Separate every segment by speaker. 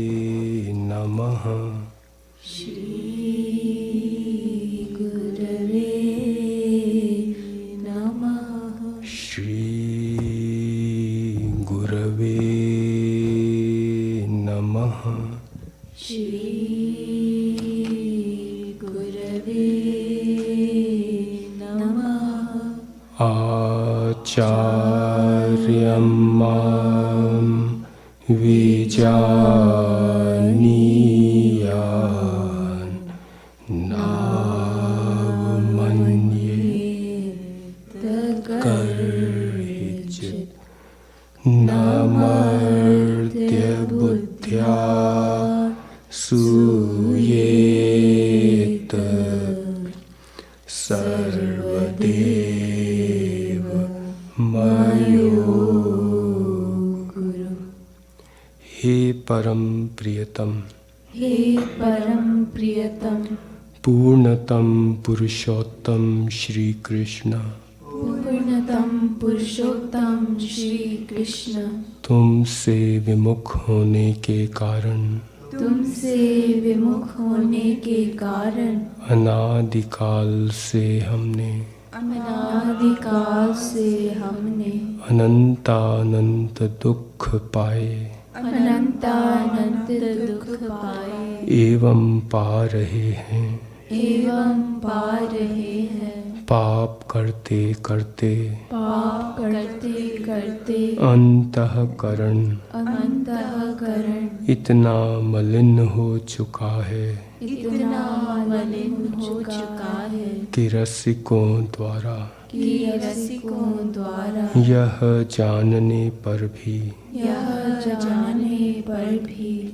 Speaker 1: नमः।
Speaker 2: श्री गुरवे नमः।
Speaker 1: श्री गुरवे नमः।
Speaker 2: श्री गुरवे नमः।
Speaker 1: आचार्यं मां विजानीयान् नावमन्येत कर्हिचित् न मर्त्यबुद्ध्या सूयेत सर्वदेव मयो गुरु। हे परम प्रियतम,
Speaker 2: हे परम प्रियतम,
Speaker 1: पूर्णतम पुरुषोत्तम श्री कृष्ण,
Speaker 2: पूर्णतम पुरुषोत्तम श्री कृष्ण,
Speaker 1: तुमसे विमुख होने के कारण,
Speaker 2: तुमसे विमुख होने के कारण
Speaker 1: अनादिकाल से हमने,
Speaker 2: अनादिकाल से हमने
Speaker 1: अनंतानंत दुख पाए
Speaker 2: अनंतानंत दुख पाए
Speaker 1: एवं पा रहे हैं।
Speaker 2: एवं पा रहे हैं।
Speaker 1: पाप करते करते,
Speaker 2: पाप करते करते
Speaker 1: अंतःकरण इतना मलिन हो चुका है
Speaker 2: इतना मलिन हो चुका है
Speaker 1: कि रसिकों द्वारा यह जानने पर भी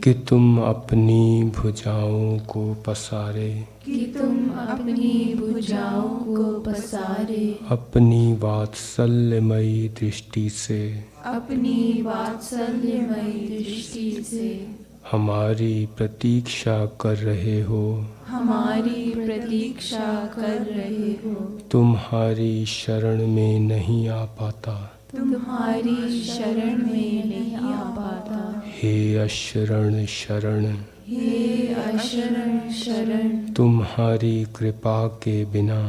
Speaker 1: कि तुम अपनी भुजाओं को पसारे, अपनी वात्सल्यमयी दृष्टि से हमारी प्रतीक्षा कर रहे हो, तुम्हारी शरण में नहीं आ पाता। हे अशरण शरण, तुम्हारी कृपा के बिना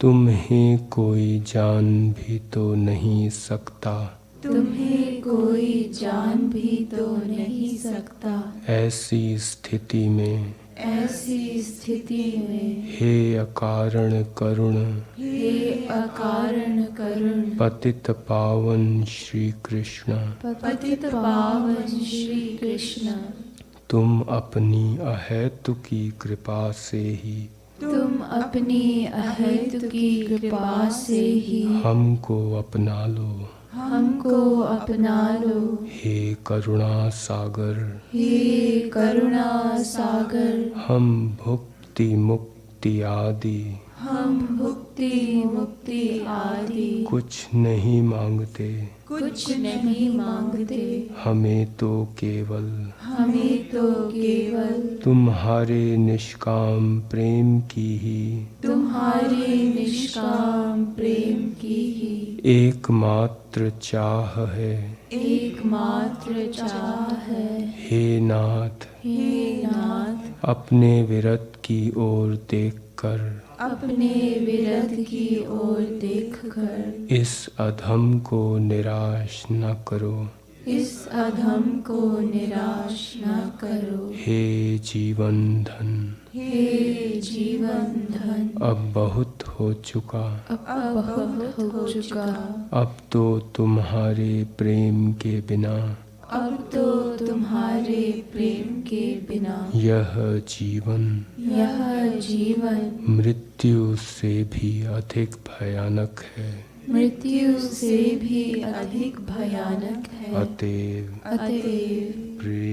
Speaker 1: तुम्हें कोई जान भी तो नहीं सकता। ऐसी स्थिति में हे अकारण करुण, पतित पावन श्री कृष्ण, तुम अपनी अहेतुकी कृपा से ही हमको अपना लो। हे करुणा सागर, हम भुक्ति मुक्ति आदि कुछ नहीं मांगते, हमें तो केवल तुम्हारे निष्काम प्रेम की ही एकमात्र चाह है। हे नाथ, अपने विरत की ओर देखकर इस अधम को निराश न करो। हे जीवन धन, अब बहुत हो चुका, अब तो तुम्हारे प्रेम के बिना यह जीवन मृत्यु से भी अधिक भयानक है। अतएव प्रेम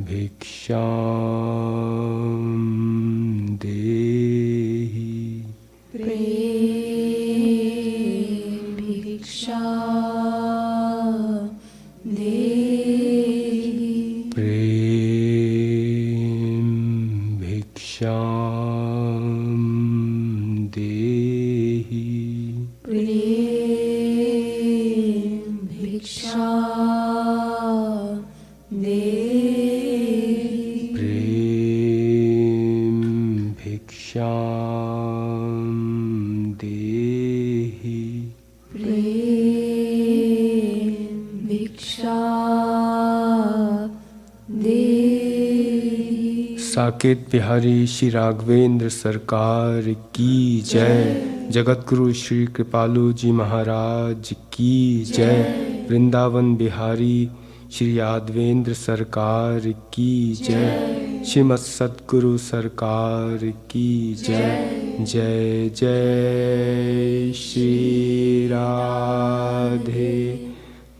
Speaker 1: भिक्षाम देहि, प्रेम भिक्षाम देहि,
Speaker 2: भिक्षा देहि।
Speaker 1: प्रेम भिक्षाम देहि।
Speaker 2: प्रेम भिक्षा देहि।
Speaker 1: साकेत बिहारी श्री राघवेंद्र सरकार की जय। जगतगुरु श्री कृपालु जी महाराज की जय। वृंदावन बिहारी श्री यादवेंद्र सरकार की जय। श्रीमद सतगुरु सरकार की जय। जय जय श्री राधे।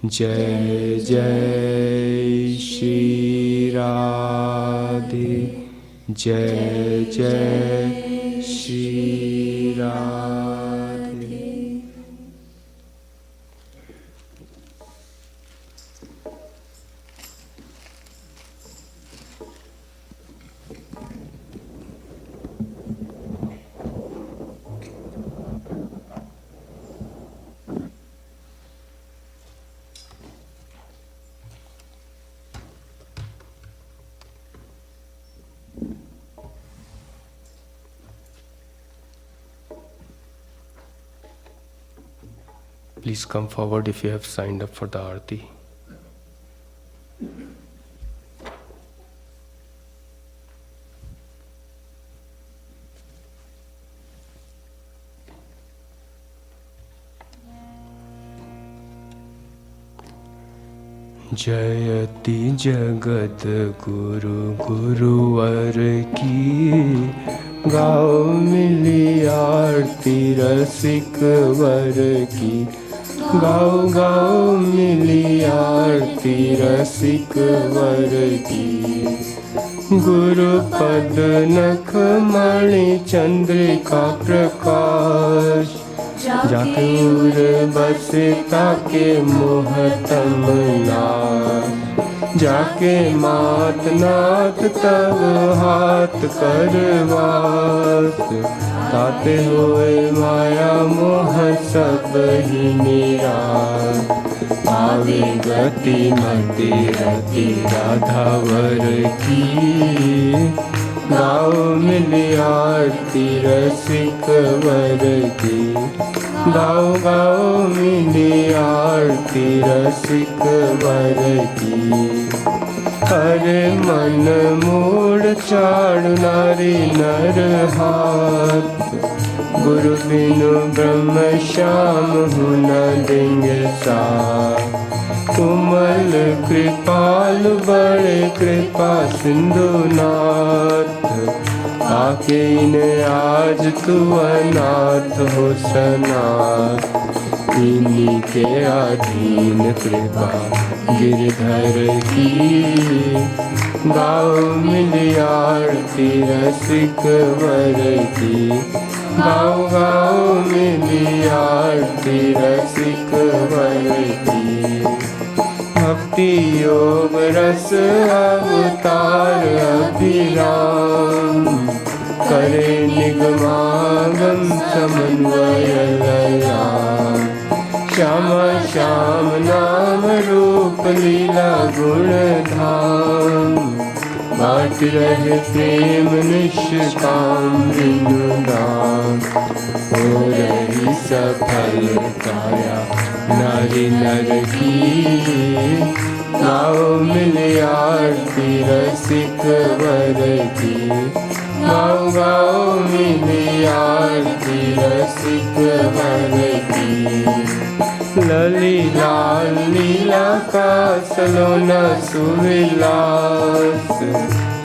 Speaker 1: जय जय श्री राधे। जय जय Shri Radhe. Please come forward if you have signed up for the Aarti. जयति जगत गुरु गुरुवर की, गाओ मिली आरती रसिक वर की। गाओ गाओ मिली आरती रसिक वर की। गुरु पद नख मणि चंद्रिका प्रकाश, जाके उर बसे ताके मोहतम नाथ। जाके मात नाथ तब हाथ करवास, ताते होए माया मोह सब ही निराश। आवे गति मति रति राधावर की, गाओ मिली आरती रसिक वर की। गाओ गाओ मिली आरती रसिक वर की। हरे मन मूड चाड़ नारी नर हाथ, गुरु बिनु ब्रह्म श्याम हूँ न देंगे साथ। कोमल कृपालु बड़े कृपा सिंधु नाथ, आके इन्हें आज तू अनाथ हो सनाथ। इन्हीं के अधीन कृपा गिरधर की, गाओ मिली आरती रसिक वर की। गाओ गाओ मिली आरती रसिक वर की। भक्ति योग रस अवतार अभिराम, करे निगमागम समन्वय लयाम। श्यामा श्याम नाम रूप लीला गुण धाम, बाट रहे प्रेम निष्काम विनुदाम। हो रही सफल काया नारी नर की, गाओ मिली आरती रसिक वर की। गाओ गाओ मिली आरती रसिक वर की। लली लाल लीला का सलोना सुविलास,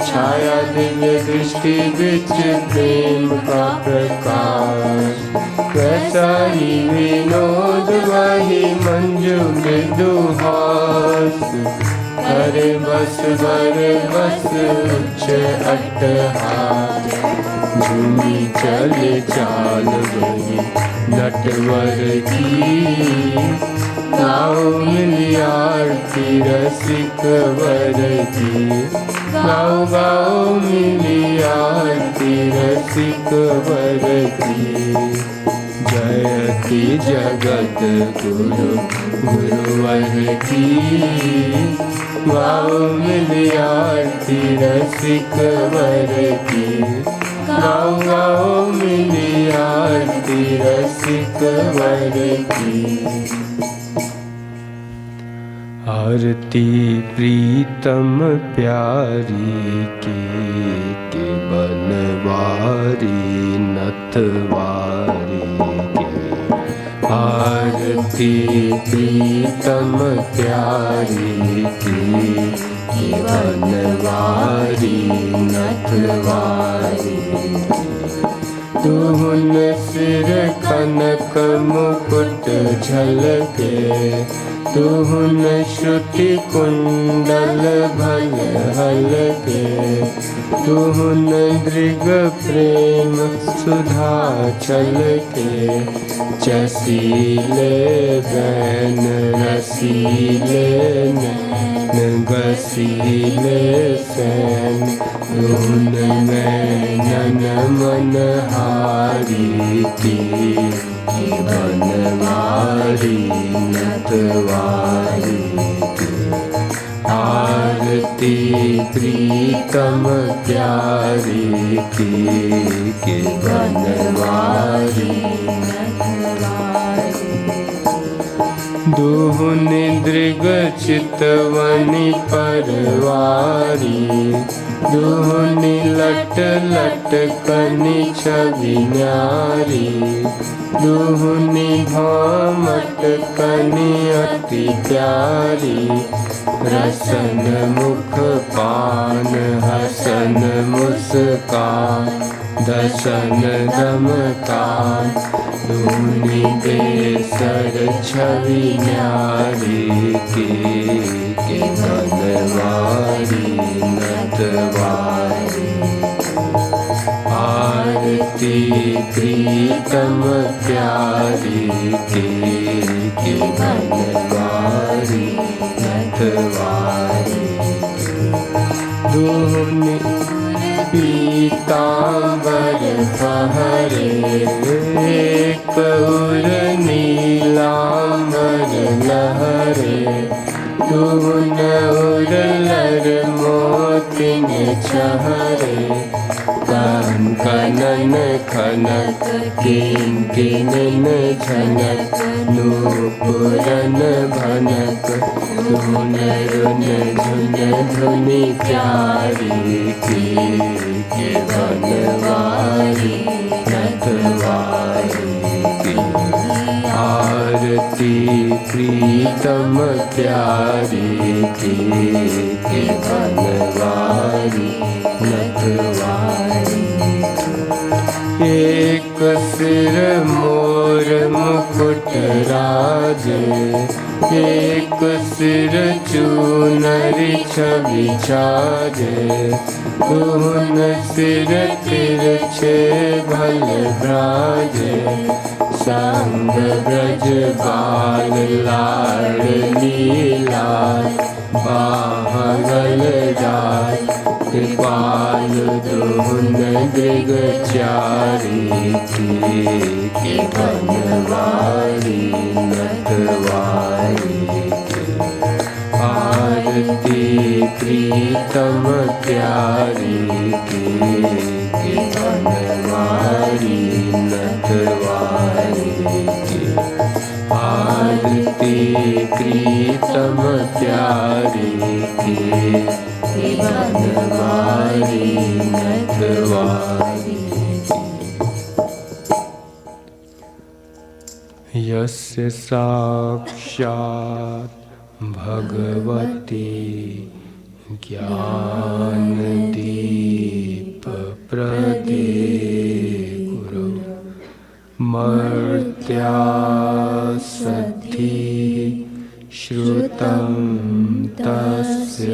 Speaker 1: छाया दिव्य दृष्टि बिच प्रेम का प्रकाश। वैसा ही विनोद वही मंजू मृदुहास, करे बस वर बस उच्च अट्टहास। झूमी चले चाल वही नटवर की, गाओ मिली आरती रसिक वर की। गाओ गाओ मिली आरती रसिक वर की। जयति जगद्गुरु गुरुवर की। गाओ मिली आरती रसिक वर की। गाओ गाओ मिली आरती रसिक वर की। आरती प्रीतम प्यारी के बनवारी नथवारी के। आरती प्रीतम प्यारी के बनवारी नथवारी। तुहुन सिर कनक मुकुट झलके। तुहुन श्रुति कुंडल भल हलके। तुहुन दृग प्रेम सुधा छलके। चसीले बैन रसीले नैन गसीले सैन। तुहुन नैनन मन हारी की बनवारी नथवारी की। आरती प्रीतम प्यारी की बनवारी नथवारी। दुहुनि दृग चितवनि परवारी। दुहुनि लट लट कनि छवि न्यारी। दुहुनि भामट कनि अति प्यारी। रसन मुख पान हसन मुस्कान। दसन दमकान दुहुनि बेसर छवि न्यारी के बनवारी नथवारी। आरती प्रीतम प्यारी के बनवारी नथवारी। दुहुनि पीतांबर पहरे। एक उर नीलांबर लहरे। दुहुन उरलर मोतिन छहरे। कनन खनक किंकिन झनक। नूपुरन भनक धुन रुन झुन धुनि प्यारी के बनवारी नथवारी की। आरती प्रीतम प्यारी के बनवारी नथवारी। एक सिर मोर मुकुट राजे। एक सिर चूनरी छवि छाजे। तुहुन सिर तिरछे भल भ्राजे। संग ब्रज बाल लाडली लाल। बाहगल जाय कृपालु दुहुन दृग चारी के बनवारी नथवारी के। आरती प्रीतम प्यारी के बनवारी नथवारी के। आरती प्रीतम प्यारी के बनवारी नथवारी। यस्य साक्षात् भगवती ज्ञानदीप प्रदे गुरु। मर्त्या सद्धि श्रुतं तस्य।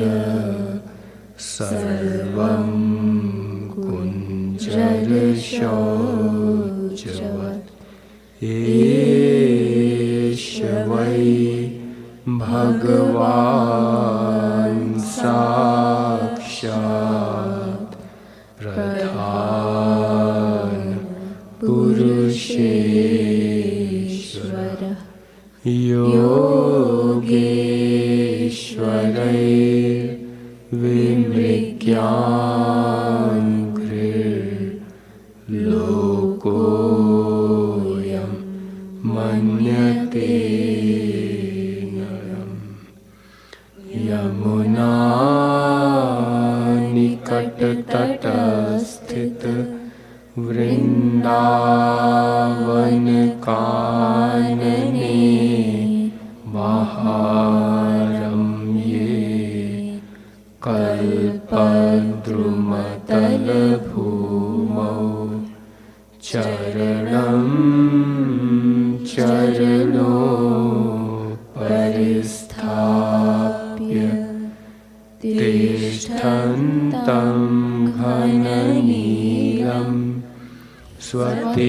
Speaker 1: सर्वं कुञ्जर शौचवत्। एष वै भगवान् साक्षात् प्रधान पुरुषे लोकोऽयं मन्यते नरम्। यमुना निकटतटस्थित वृन्दावन कानने महारम्ये कल्पद्रुमतलभूमौ चरणं चरणोपरिस्थाप्य तिष्ठन्तं घननीलं स्वतेजसा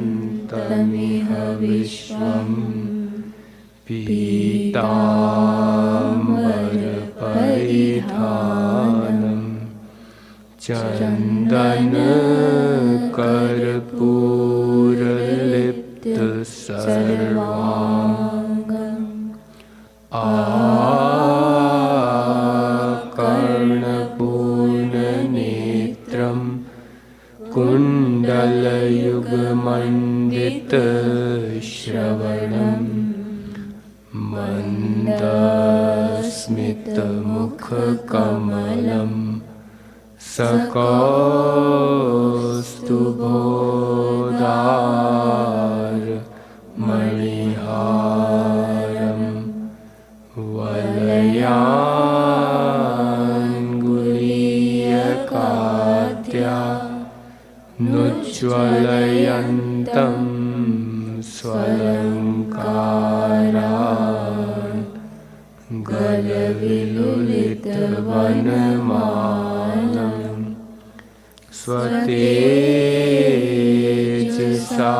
Speaker 1: भासयन्तमिह विश्वं पीताम्बरपरिधानं चन्दनकर्पूरलिप्तसर्वाङ्गम् आकर्णपूर्णनेत्रं कुण्डलयुगमण्डितश्रवणम् मन्दस्मितमुखकमलं सकौस्तुभोदारमणिहारं वलयाङ्गुलीयकाद्या नुज्ज्वलयन्तं स्वलङ्कारान् गलविलुलितवनमालं स्वतेजसा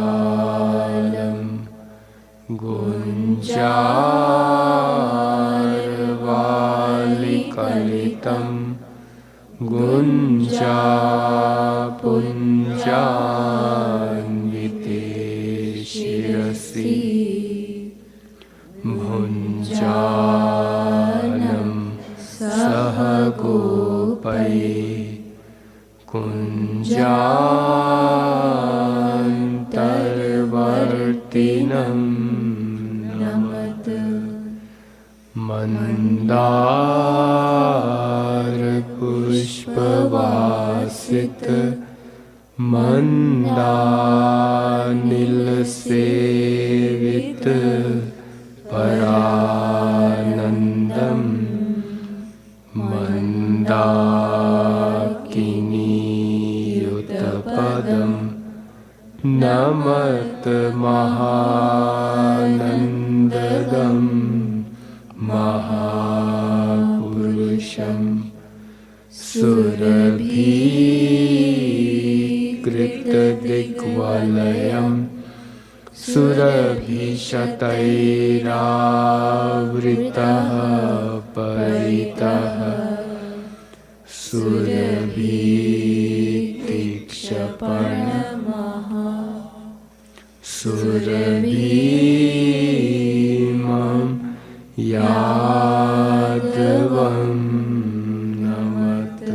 Speaker 1: पास्तकलिकालं गुञ्जारवालिकलितं गुञ्जापुञ्जान्विते शिरसि भुञ्जानं सह गोपैः कुञ्जान्तर्वर्तिनं नमत मन्दारपुष्पवासित मन्दानिलसेवित परानन्दं मन्दाकिनीयुतपदं नमत महानन्ददं महापुरुषं सुरभीकृतदिग्वलयं सुरभिशतैरावृतः परितः सुरभितीक्ष्णपर्णमः सुरभीमं यादवं नमत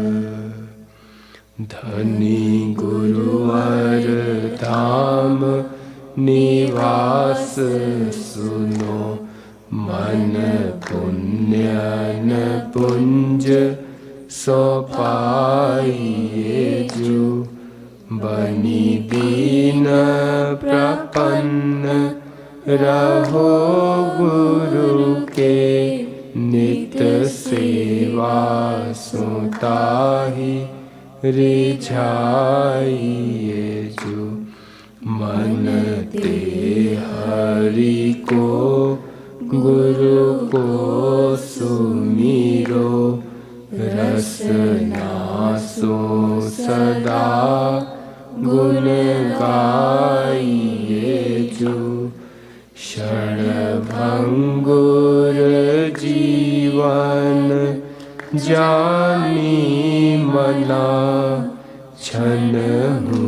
Speaker 1: धनी गुरुवर धाम निवास सुनो मन पुण्यन पुंज सो पाइए जो बनी दीन प्रपन्न रहो गुरु के नित सेवा सुताहि रिझाइए जो मन ते हरि को गुरु को सुमिरो रसनासो सदा गुण गाइए जो क्षणभंगुर जीवन जानी मना छनहु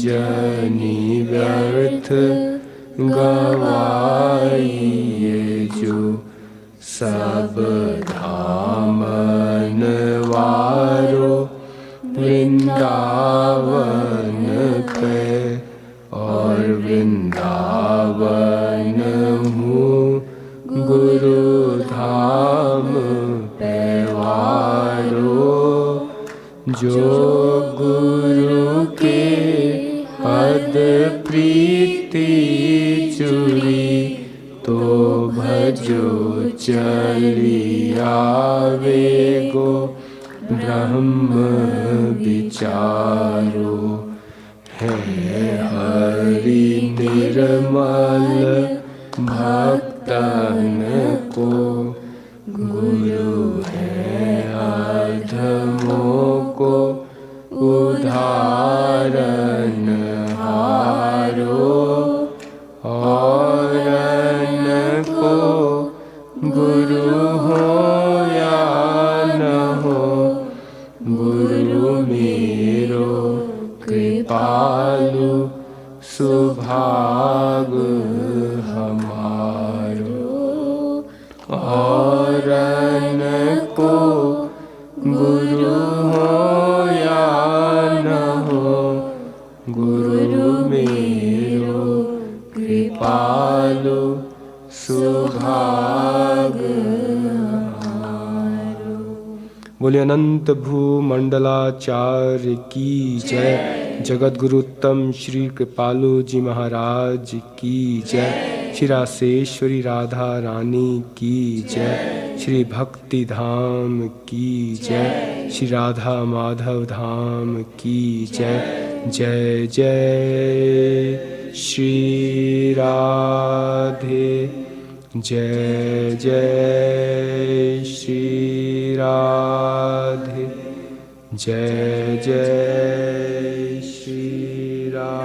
Speaker 1: जनि व्यर्थ गवाइए जो सब धामन वारो वृंदावन पे और वृंदावन हूँ गुरु धाम पैवारो। जो गुरु के पद प्रीति चुरी तो भजो चली आवे गो ब्रह्म विचारो। है हरि निर्मल भक्तन को गुरु है अधमों को उदाहरण हारो। औरन को गुरु हो या न हो गुरु मेरो कृपालु सुभाग हमारो। औरन को गुरु हो या न हो गुरु मेरो कृपालु सुभाग हमारो। बोले अनंत भूमंडलाचार्य की जय। जगद्गुरुत्तम श्री कृपालु जी महाराज की जय। श्री रासेश्वरी राधा रानी की जय। श्री भक्ति धाम की जय। श्री राधा माधव धाम की जय। जय जय श्री राधे। जय जय श्री राधे। जय जय श्री राधे।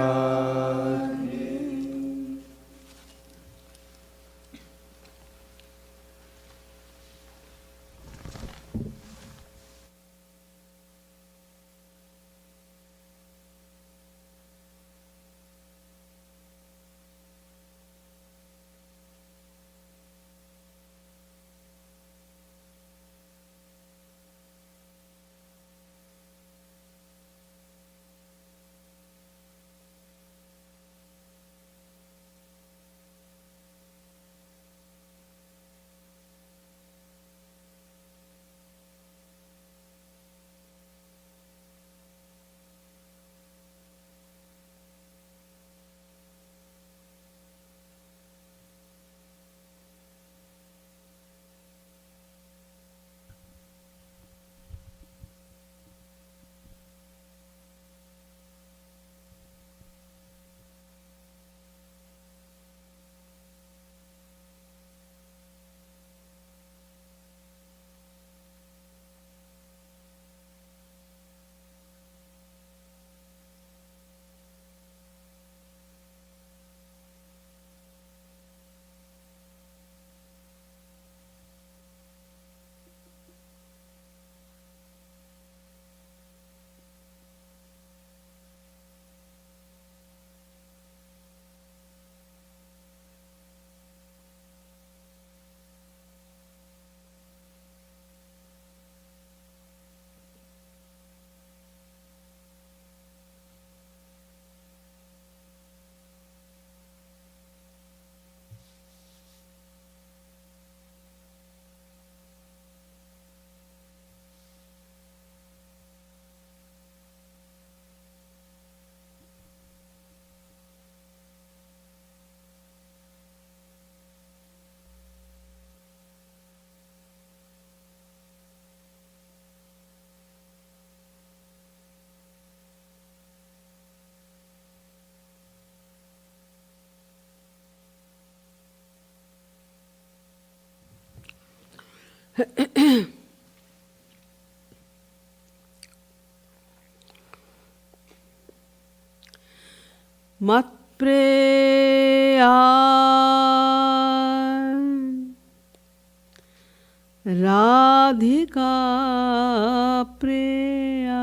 Speaker 3: मत्प्रेया राधिका प्रेया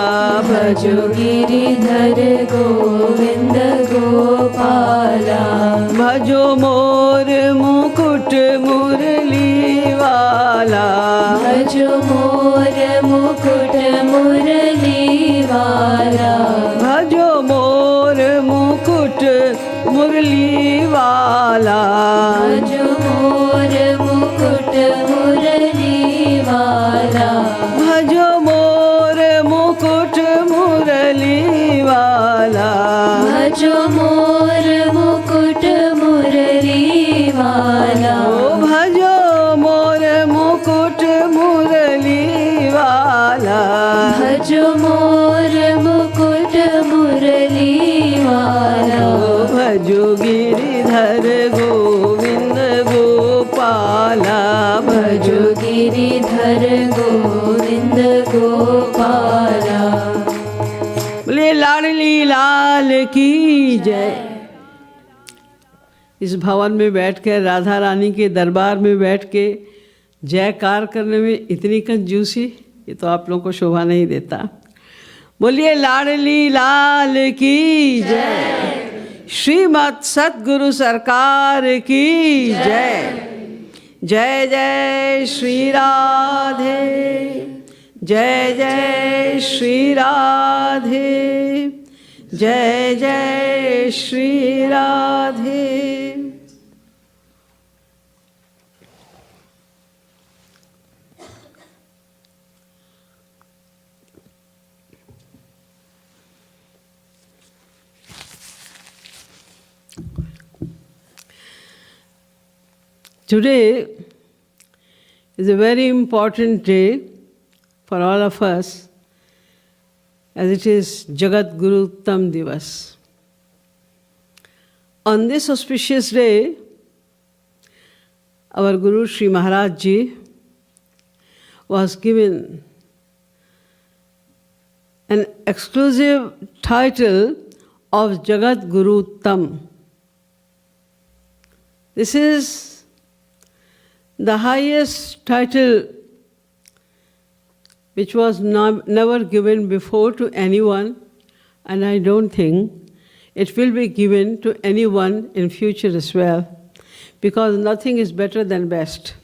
Speaker 2: भजो गिरिधर गोविंद गोपाला
Speaker 3: भजो मोर मुकुट मुरली वाला
Speaker 2: भजो मोर मुकुट मुरली वाला
Speaker 3: भजो मोर मुकुट मुरली वाला
Speaker 2: भजो मोर मुकुट मुरली वाला
Speaker 3: भजो मोर मुकुट मुरली वाला
Speaker 2: भजो मोर मुकुट मुरली वाला
Speaker 3: भजो मोर मुकुट मुरली वाला
Speaker 2: भजो मोर मुकुट मुरली वाला
Speaker 3: भजो गिरिधर गोविंद गोपाला
Speaker 2: भजो गिरिधर गोविंद गोपाला।
Speaker 3: बोले लाडली लाल की जय। इस भवन में बैठ कर राधा रानी के दरबार में बैठ के जयकार करने में इतनी कंजूसी, ये तो आप लोगों को शोभा नहीं देता। बोलिए लाडली लाल की जय। श्रीमद सतगुरु सरकार की जय। जय जय श्री राधे, जय जय श्री राधे, जय जय Shri Radhe. Today is a very important day for all of us, as it is Jagadguruttam Divas. On this auspicious day, our Guru Shri Maharaj Ji was given an exclusive title of Jagadguruttam. This is the highest title which was never given before to anyone, and I don't think it will be given to anyone in future as well, because nothing is better than best.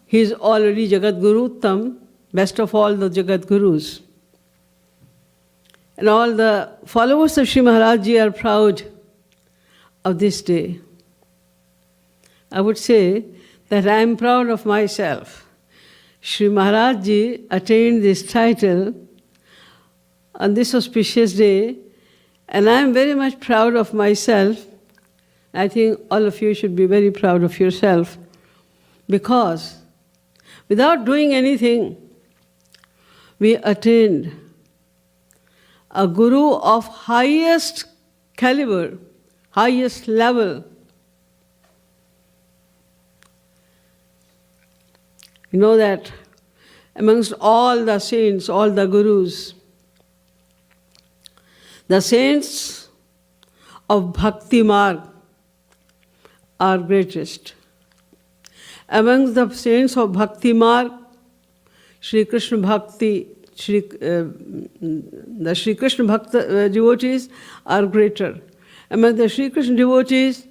Speaker 3: He is already Jagadguruttam, best of all the Jagadgurus. And all the followers of Shri Maharaj Ji are proud of this day. I would say that I am proud of myself. Shri Maharaj Ji attained this title on this auspicious day, and I am very much proud of myself. I think all of you should be very proud of yourself, because without doing anything, we attained a Guru of highest caliber, highest level. You know that amongst all the saints, all the Gurus, the saints of Bhakti Marg are greatest. Amongst the saints of Bhakti Marg, Shri Krishna Bhakti, the Shri Krishna Bhakta devotees are greater. Among the Shri Krishna devotees,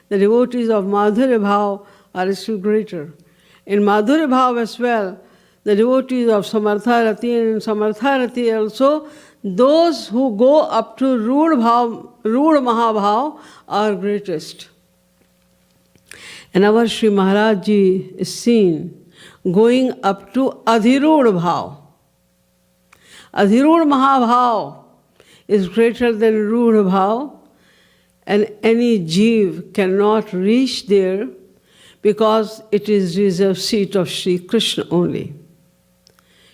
Speaker 3: the devotees of Madhurya Bhav are still greater. In Madhurya Bhav as well, the devotees of Samartharati, and in Samartharati also, those who go up to Rud Mahabhav are greatest. And our Shri Maharaj Ji is seen going up to Adhirud Bhav. Adhirud Mahabhav is greater than Rud Bhav, and any Jeev cannot reach there, because it is reserved seat of Shri Krishna only.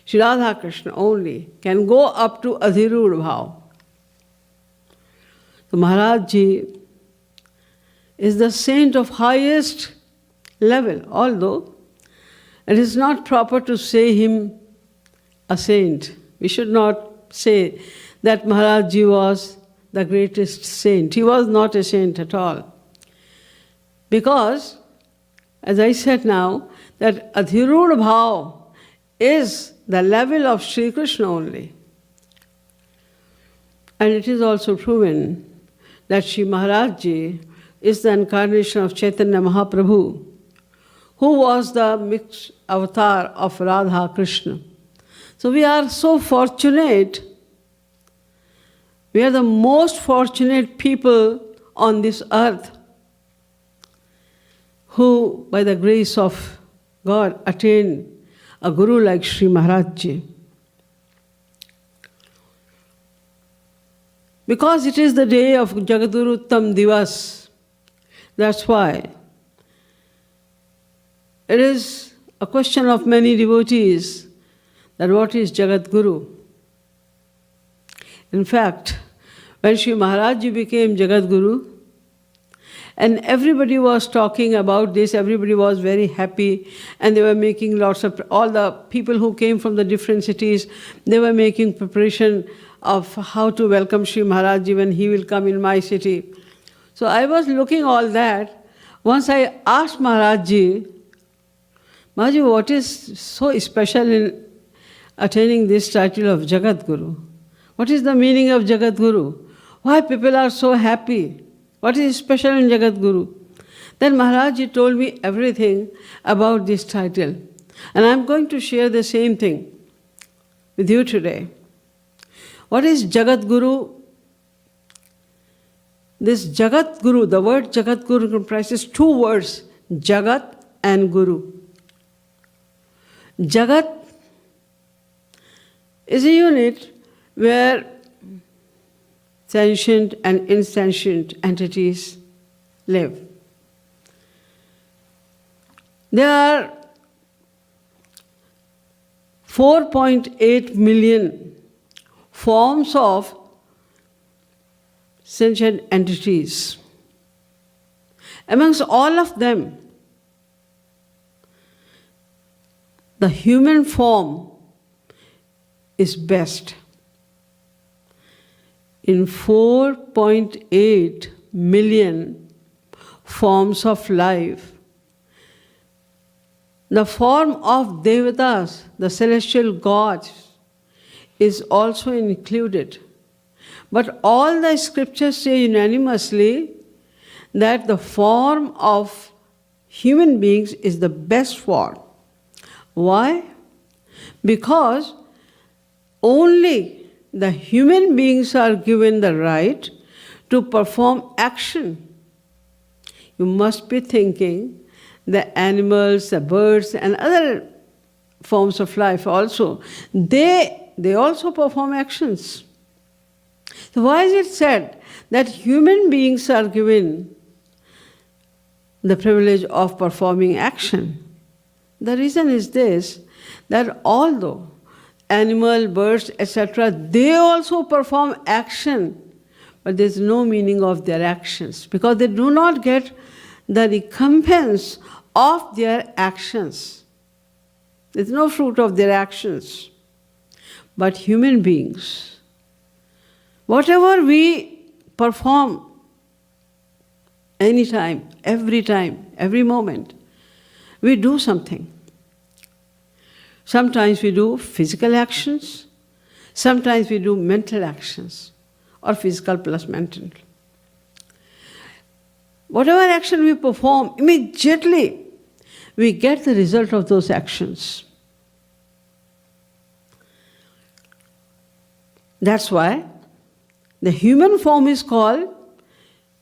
Speaker 3: Shri Radha Krishna only can go up to Adhirud Bhav. So Maharaj Ji is the saint of highest level, although it is not proper to say him a saint. We should not say that Maharaj Ji was the greatest saint. He was not a saint at all. Because, as I said now, that Adhirud Bhav is the level of Sri Krishna only. And it is also proven that Shri Maharaj Ji is the incarnation of Chaitanya Mahaprabhu, who was the mixed avatar of Radha Krishna. So we are so fortunate. We are the most fortunate people on this earth who, by the grace of God, attain a guru like Shri Maharaj Ji. Because it is the day of Jagadguruttam Divas, that's why it is a question of many devotees that what is Jagadguru? In fact, when Shri Maharaj Ji became Jagadguru, and everybody was talking about this, everybody was very happy, and they were making lots of, all the people who came from the different cities, they were making preparation of how to welcome Shri Maharaj Ji when he will come in my city. So I was looking all that. Once I asked Maharaj Ji, Maharaj Ji, what is so special in attaining this title of Jagadguru? What is the meaning of Jagadguru? Why people are so happy? What is special in Jagadguru? Then Maharaj Ji told me everything about this title. And I'm going to share the same thing with you today. What is Jagadguru? This Jagadguru, the word Jagadguru comprises two words, Jagat and Guru. Jagat is a unit where sentient and insentient entities live. There are 4.8 million forms of sentient entities. Amongst all of them, the human form is best. In 4.8 million forms of life, the form of devatas, the celestial gods, is also included. But all the scriptures say unanimously that the form of human beings is the best form. Why? Because only the human beings are given the right to perform action. You must be thinking the animals, the birds, and other forms of life also, they also perform actions. So why is it said that human beings are given the privilege of performing action? The reason is this, that although animal, birds, etc., they also perform action, but there's no meaning of their actions because they do not get the recompense of their actions. There's no fruit of their actions. But human beings, whatever we perform anytime, every moment, we do something. Sometimes we do physical actions, sometimes we do mental actions, or physical plus mental. Whatever action we perform, immediately we get the result of those actions. That's why the human form is called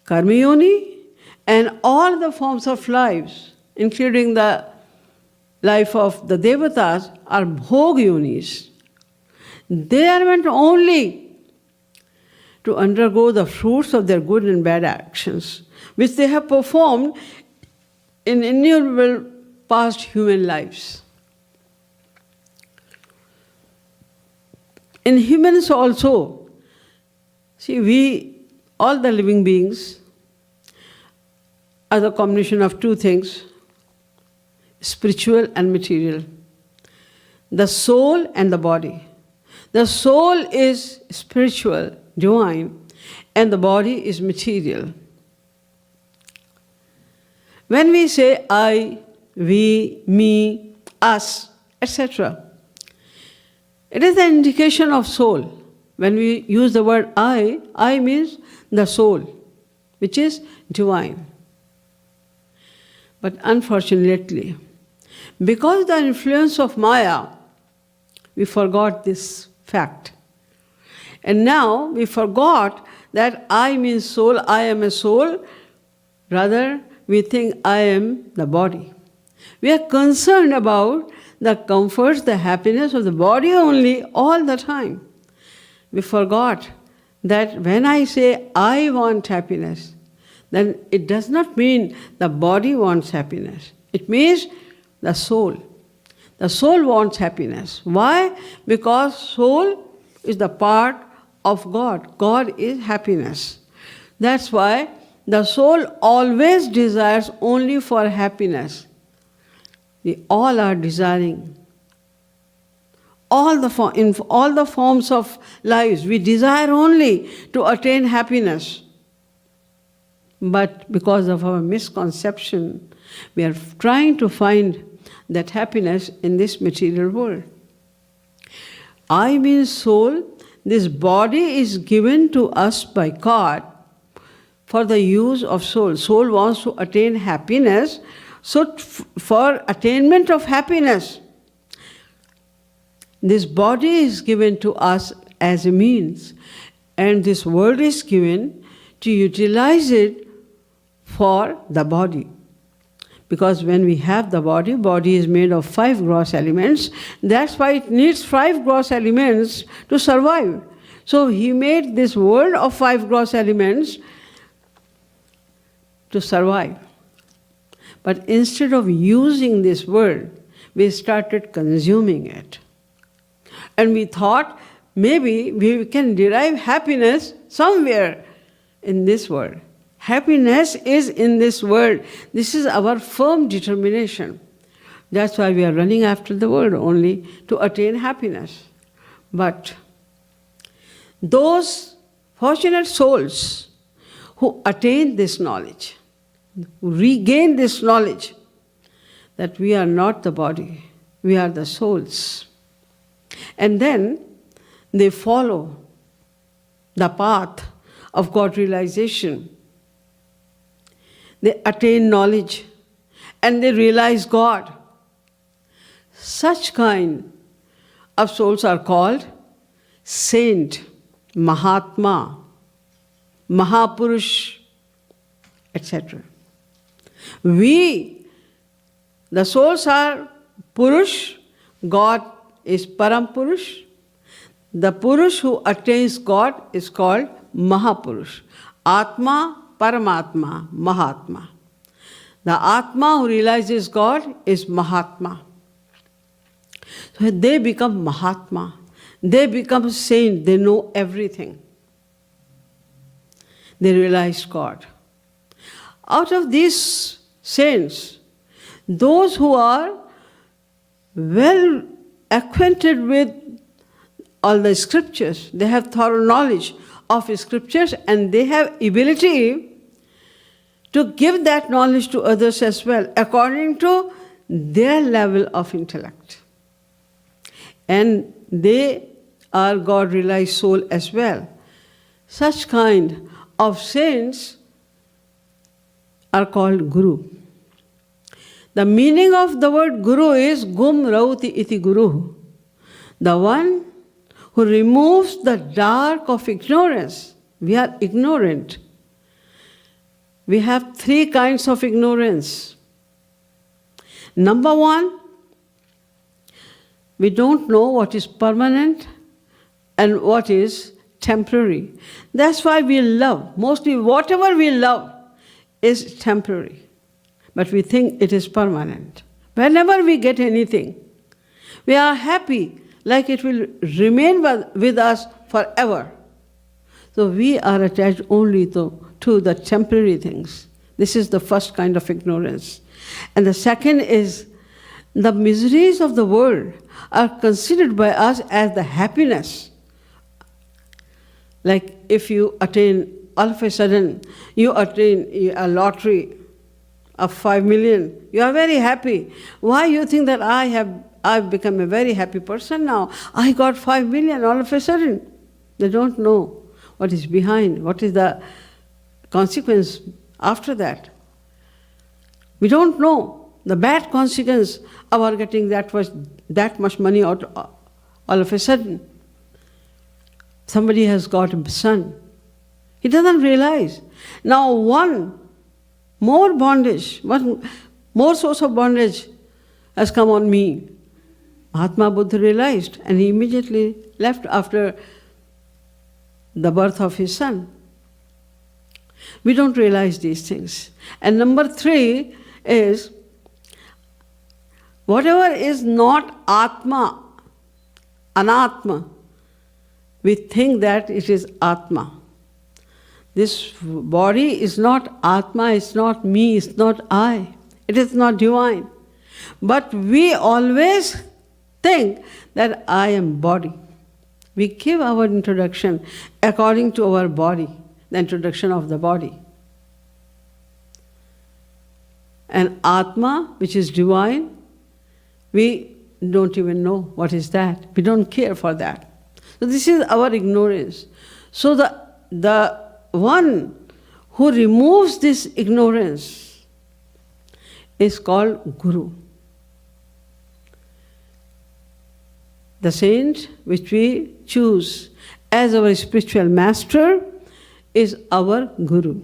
Speaker 3: Karmayoni, and all the forms of lives, including the life of the devatas, are Bhog-yonis. They are meant only to undergo the fruits of their good and bad actions, which they have performed in innumerable past human lives. In humans also, see, all the living beings, are the combination of two things, spiritual and material. The soul and the body. The soul is spiritual, divine, and the body is material. When we say I, we, me, us, etc., It is the indication of soul. When we use the word I means the soul, which is divine. But unfortunately, because of the influence of Maya, we forgot this fact. And now we forgot that I means soul, I am a soul. Rather, we think I am the body. We are concerned about the comforts, the happiness of the body only all the time. We forgot that when I say I want happiness, then it does not mean the body wants happiness. It means the soul. The soul wants happiness. Why? Because soul is the part of God. God is happiness. That's why the soul always desires only for happiness. We all are desiring. In all the forms of lives, we desire only to attain happiness. But because of our misconception, we are trying to find that happiness in this material world. I means soul. This body is given to us by God for the use of soul. Soul wants to attain happiness, so for attainment of happiness, this body is given to us as a means, and this world is given to utilize it for the body. Because when we have the body is made of 5 gross elements. That's why it needs 5 gross elements to survive. So he made this world of 5 gross elements to survive. But instead of using this world, we started consuming it. And we thought maybe we can derive happiness somewhere in this world. Happiness is in this world. This is our firm determination. That's why we are running after the world only to attain happiness. But those fortunate souls who attain this knowledge, who regain this knowledge that we are not the body, we are the souls. And then they follow the path of God realization. They attain knowledge and they realize God. Such kind of souls are called saint, Mahatma, Mahapurush, etc. We, the souls are Purush, God is Param Purush. The Purush who attains God is called Mahapurush. Atma, Paramatma, Mahatma. The Atma who realizes God is Mahatma. So they become Mahatma. They become saint. They know everything. They realize God. Out of these saints, those who are well acquainted with all the scriptures, they have thorough knowledge of scriptures and they have ability to give that knowledge to others as well, according to their level of intellect. And they are God-realized soul as well. Such kind of saints are called Guru. The meaning of the word Guru is Gum Rauti iti Guru, the one who removes the dark of ignorance. We are ignorant. We have 3 kinds of ignorance. Number 1, we don't know what is permanent and what is temporary. That's why we love. Mostly whatever we love is temporary. But we think it is permanent. Whenever we get anything, we are happy like it will remain with us forever. So we are attached only to the temporary things. This is the first kind of ignorance. And the second is the miseries of the world are considered by us as the happiness. Like if you attain, all of a sudden, you attain a lottery of 5 million, you are very happy. Why you think that I have I've become a very happy person now. I got 5 million all of a sudden. They don't know what is behind, what is the consequence after that. We don't know the bad consequence of our getting that much money out all of a sudden. Somebody has got a son. He doesn't realize. Now one more bondage, one more source of bondage has come on me. Mahatma Buddha realized, and he immediately left after the birth of his son. We don't realize these things. And number 3 is, whatever is not Atma, Anatma, we think that it is Atma. This body is not Atma, it's not me, it's not I. It is not divine. But we always think that I am body. We give our introduction according to our body, the introduction of the body. And Atma, which is divine, we don't even know what is that. We don't care for that. So this is our ignorance. So the one who removes this ignorance is called Guru. The saint which we choose as our spiritual master is our Guru.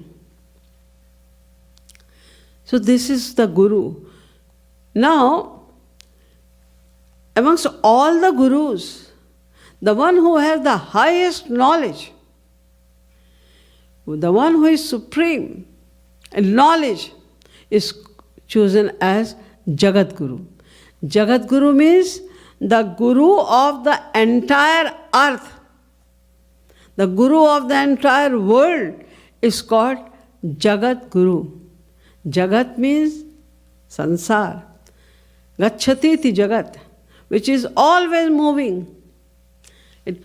Speaker 3: So this is the Guru. Now, amongst all the Gurus, the one who has the highest knowledge, the one who is supreme in knowledge, is chosen as Jagadguru. Jagadguru means the Guru of the entire earth. The Guru of the entire world is called Jagadguru. Jagat means sansar. Gacchati ti jagat, which is always moving. It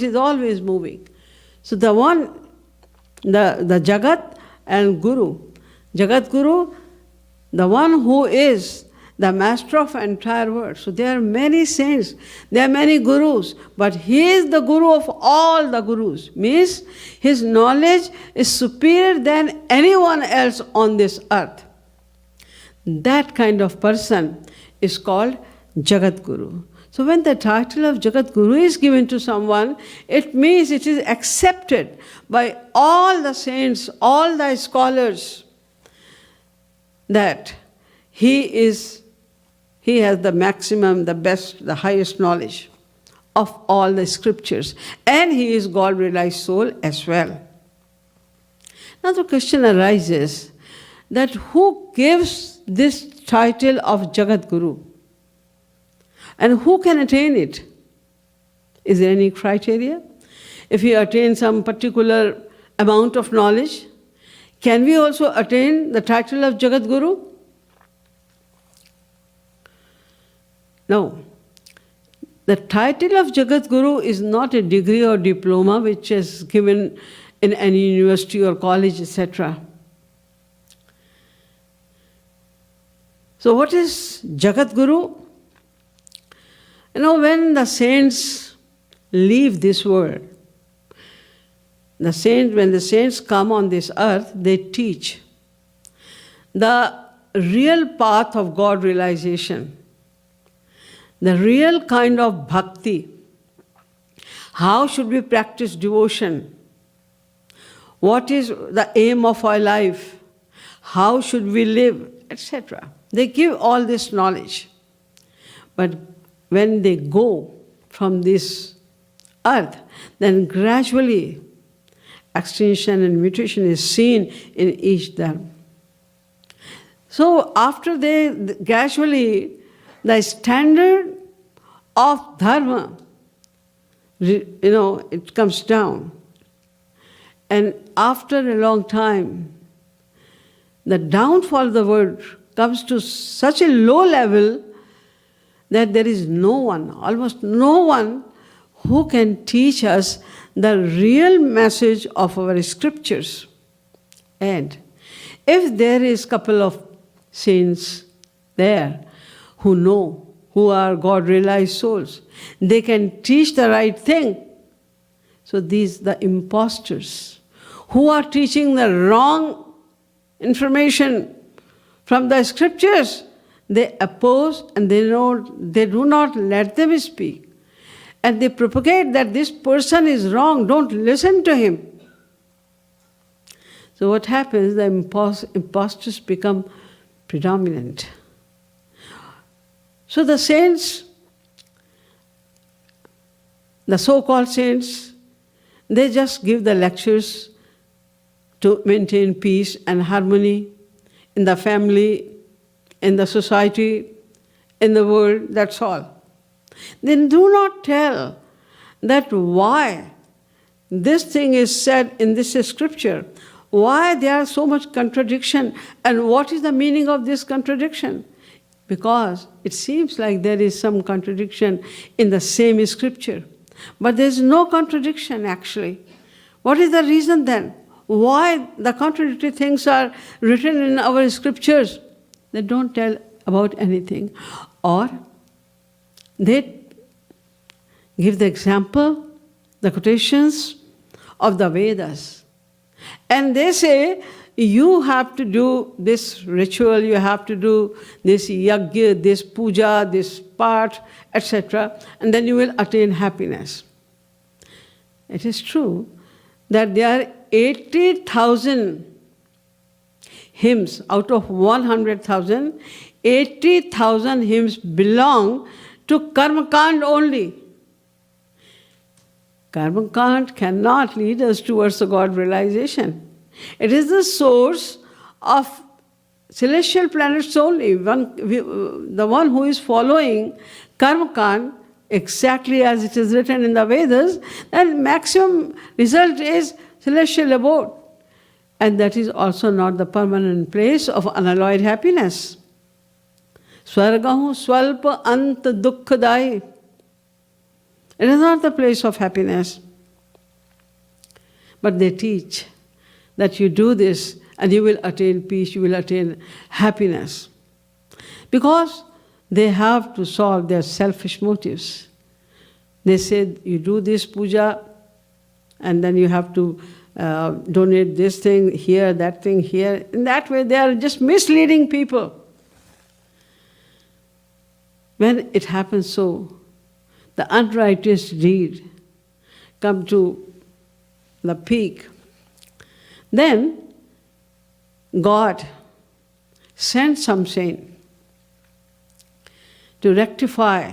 Speaker 3: is always moving. So the one, the Jagat and Guru. Jagat Guru, the one who is the master of entire world. So there are many saints, there are many gurus, but he is the Guru of all the gurus. Means his knowledge is superior than anyone else on this earth. That kind of person is called Jagadguru. So when the title of Jagadguru is given to someone, it means it is accepted by all the saints, all the scholars, that he has the maximum, the best, the highest knowledge of all the scriptures. And he is God-realized soul as well. Now the question arises that who gives this title of Jagadguru? And who can attain it? Is there any criteria? If we attain some particular amount of knowledge, can we also attain the title of Jagadguru? No. The title of Jagadguru is not a degree or diploma which is given in any university or college, etc. So what is Jagadguru? You know, when the saints leave this world, when the saints come on this earth, they teach the real path of God realization, the real kind of bhakti. How should we practice devotion? What is the aim of our life? How should we live, etc. They give all this knowledge. But when they go from this earth, then gradually extinction and mutation is seen in each dharma. So after gradually the standard of dharma, it comes down. And after a long time, the downfall of the world comes to such a low level that there is no one, almost no one, who can teach us the real message of our scriptures. And if there is a couple of saints there who know, who are God-realized souls. They can teach the right thing. So these, the impostors, who are teaching the wrong information from the scriptures, they oppose and they do not let them speak. And they propagate that this person is wrong, don't listen to him. So what happens, the impostors become predominant. So the saints, the so-called saints, they just give the lectures to maintain peace and harmony in the family, in the society, in the world, that's all. They do not tell that why this thing is said in this scripture, why there are so much contradiction, and what is the meaning of this contradiction. Because it seems like there is some contradiction in the same scripture. But there is no contradiction actually. What is the reason then? Why the contradictory things are written in our scriptures? They don't tell about anything. Or they give the example, the quotations of the Vedas. And they say, you have to do this ritual, you have to do this yajna, this puja, this part, etc., and then you will attain happiness. It is true that there are 80,000 hymns out of 100,000, 80,000 hymns belong to Karma Kand only. Karma Kand cannot lead us towards the God realization. It is the source of celestial planets only. The one who is following Karma Kand exactly as it is written in the Vedas, then maximum result is celestial abode. And that is also not the permanent place of unalloyed happiness. Swargahu swalpa ant dukkhadai. It is not the place of happiness. But they teach that you do this and you will attain peace, you will attain happiness. Because they have to solve their selfish motives. They say you do this puja and then you have to donate this thing here, that thing here. In that way they are just misleading people. When it happens so, the unrighteous deed come to the peak, then God sent some saint to rectify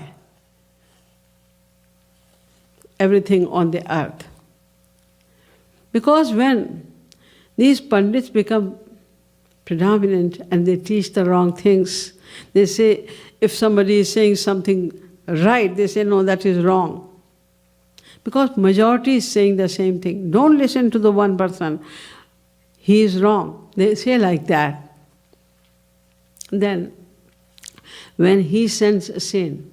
Speaker 3: everything on the earth. Because when these pandits become predominant and they teach the wrong things, they say, if somebody is saying something right, they say, no, that is wrong. Because majority is saying the same thing. Don't listen to the one person. He is wrong. They say like that. Then, when he sends a saint,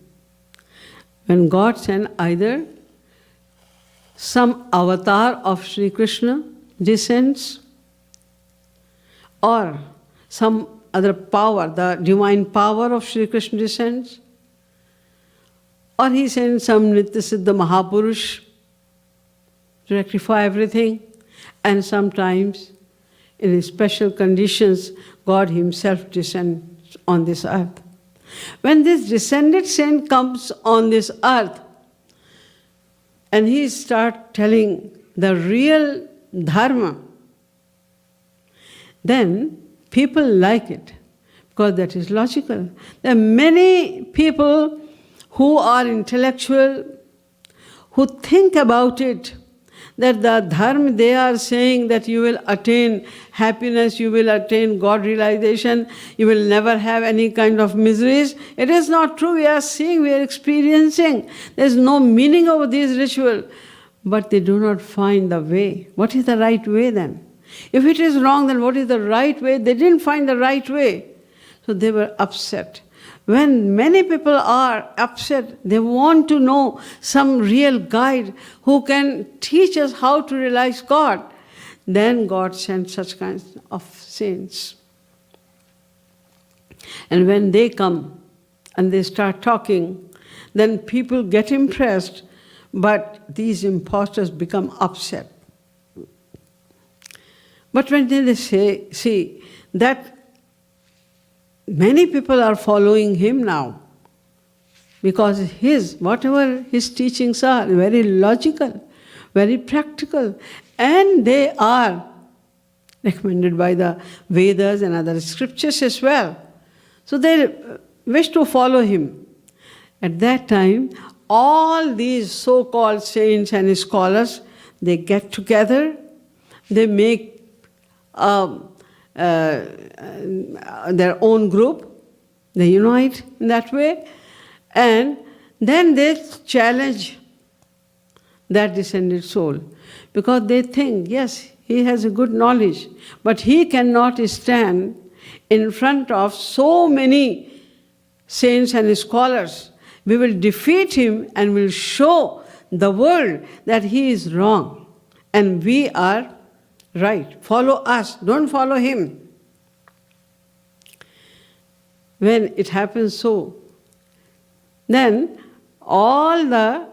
Speaker 3: when God sends either some avatar of Sri Krishna descends, or some other power, the divine power of Sri Krishna descends, or he sends some Nitya Siddha Mahapurush to rectify everything, and sometimes in special conditions, God himself descends on this earth. When this descended saint comes on this earth, and he starts telling the real dharma, then people like it, because that is logical. There are many people who are intellectual, who think about it, that the dharma they are saying that you will attain happiness, you will attain God realization, you will never have any kind of miseries. It is not true. We are seeing, we are experiencing. There is no meaning of these rituals. But they do not find the way. What is the right way then? If it is wrong, then what is the right way? They didn't find the right way. So they were upset. When many people are upset, they want to know some real guide who can teach us how to realize God. Then God sent such kinds of saints. And when they come and they start talking, then people get impressed, but these impostors become upset. But when they see that many people are following him now, because whatever his teachings are, very logical, very practical, and they are recommended by the Vedas and other scriptures as well. So they wish to follow him. At that time, all these so-called saints and scholars, they get together, they make their own group, they unite in that way, and then they challenge that descended soul, because they think, yes, he has a good knowledge, but he cannot stand in front of so many saints and scholars. We will defeat him and will show the world that he is wrong and we are right. Follow us, don't follow him. When it happens so, then all the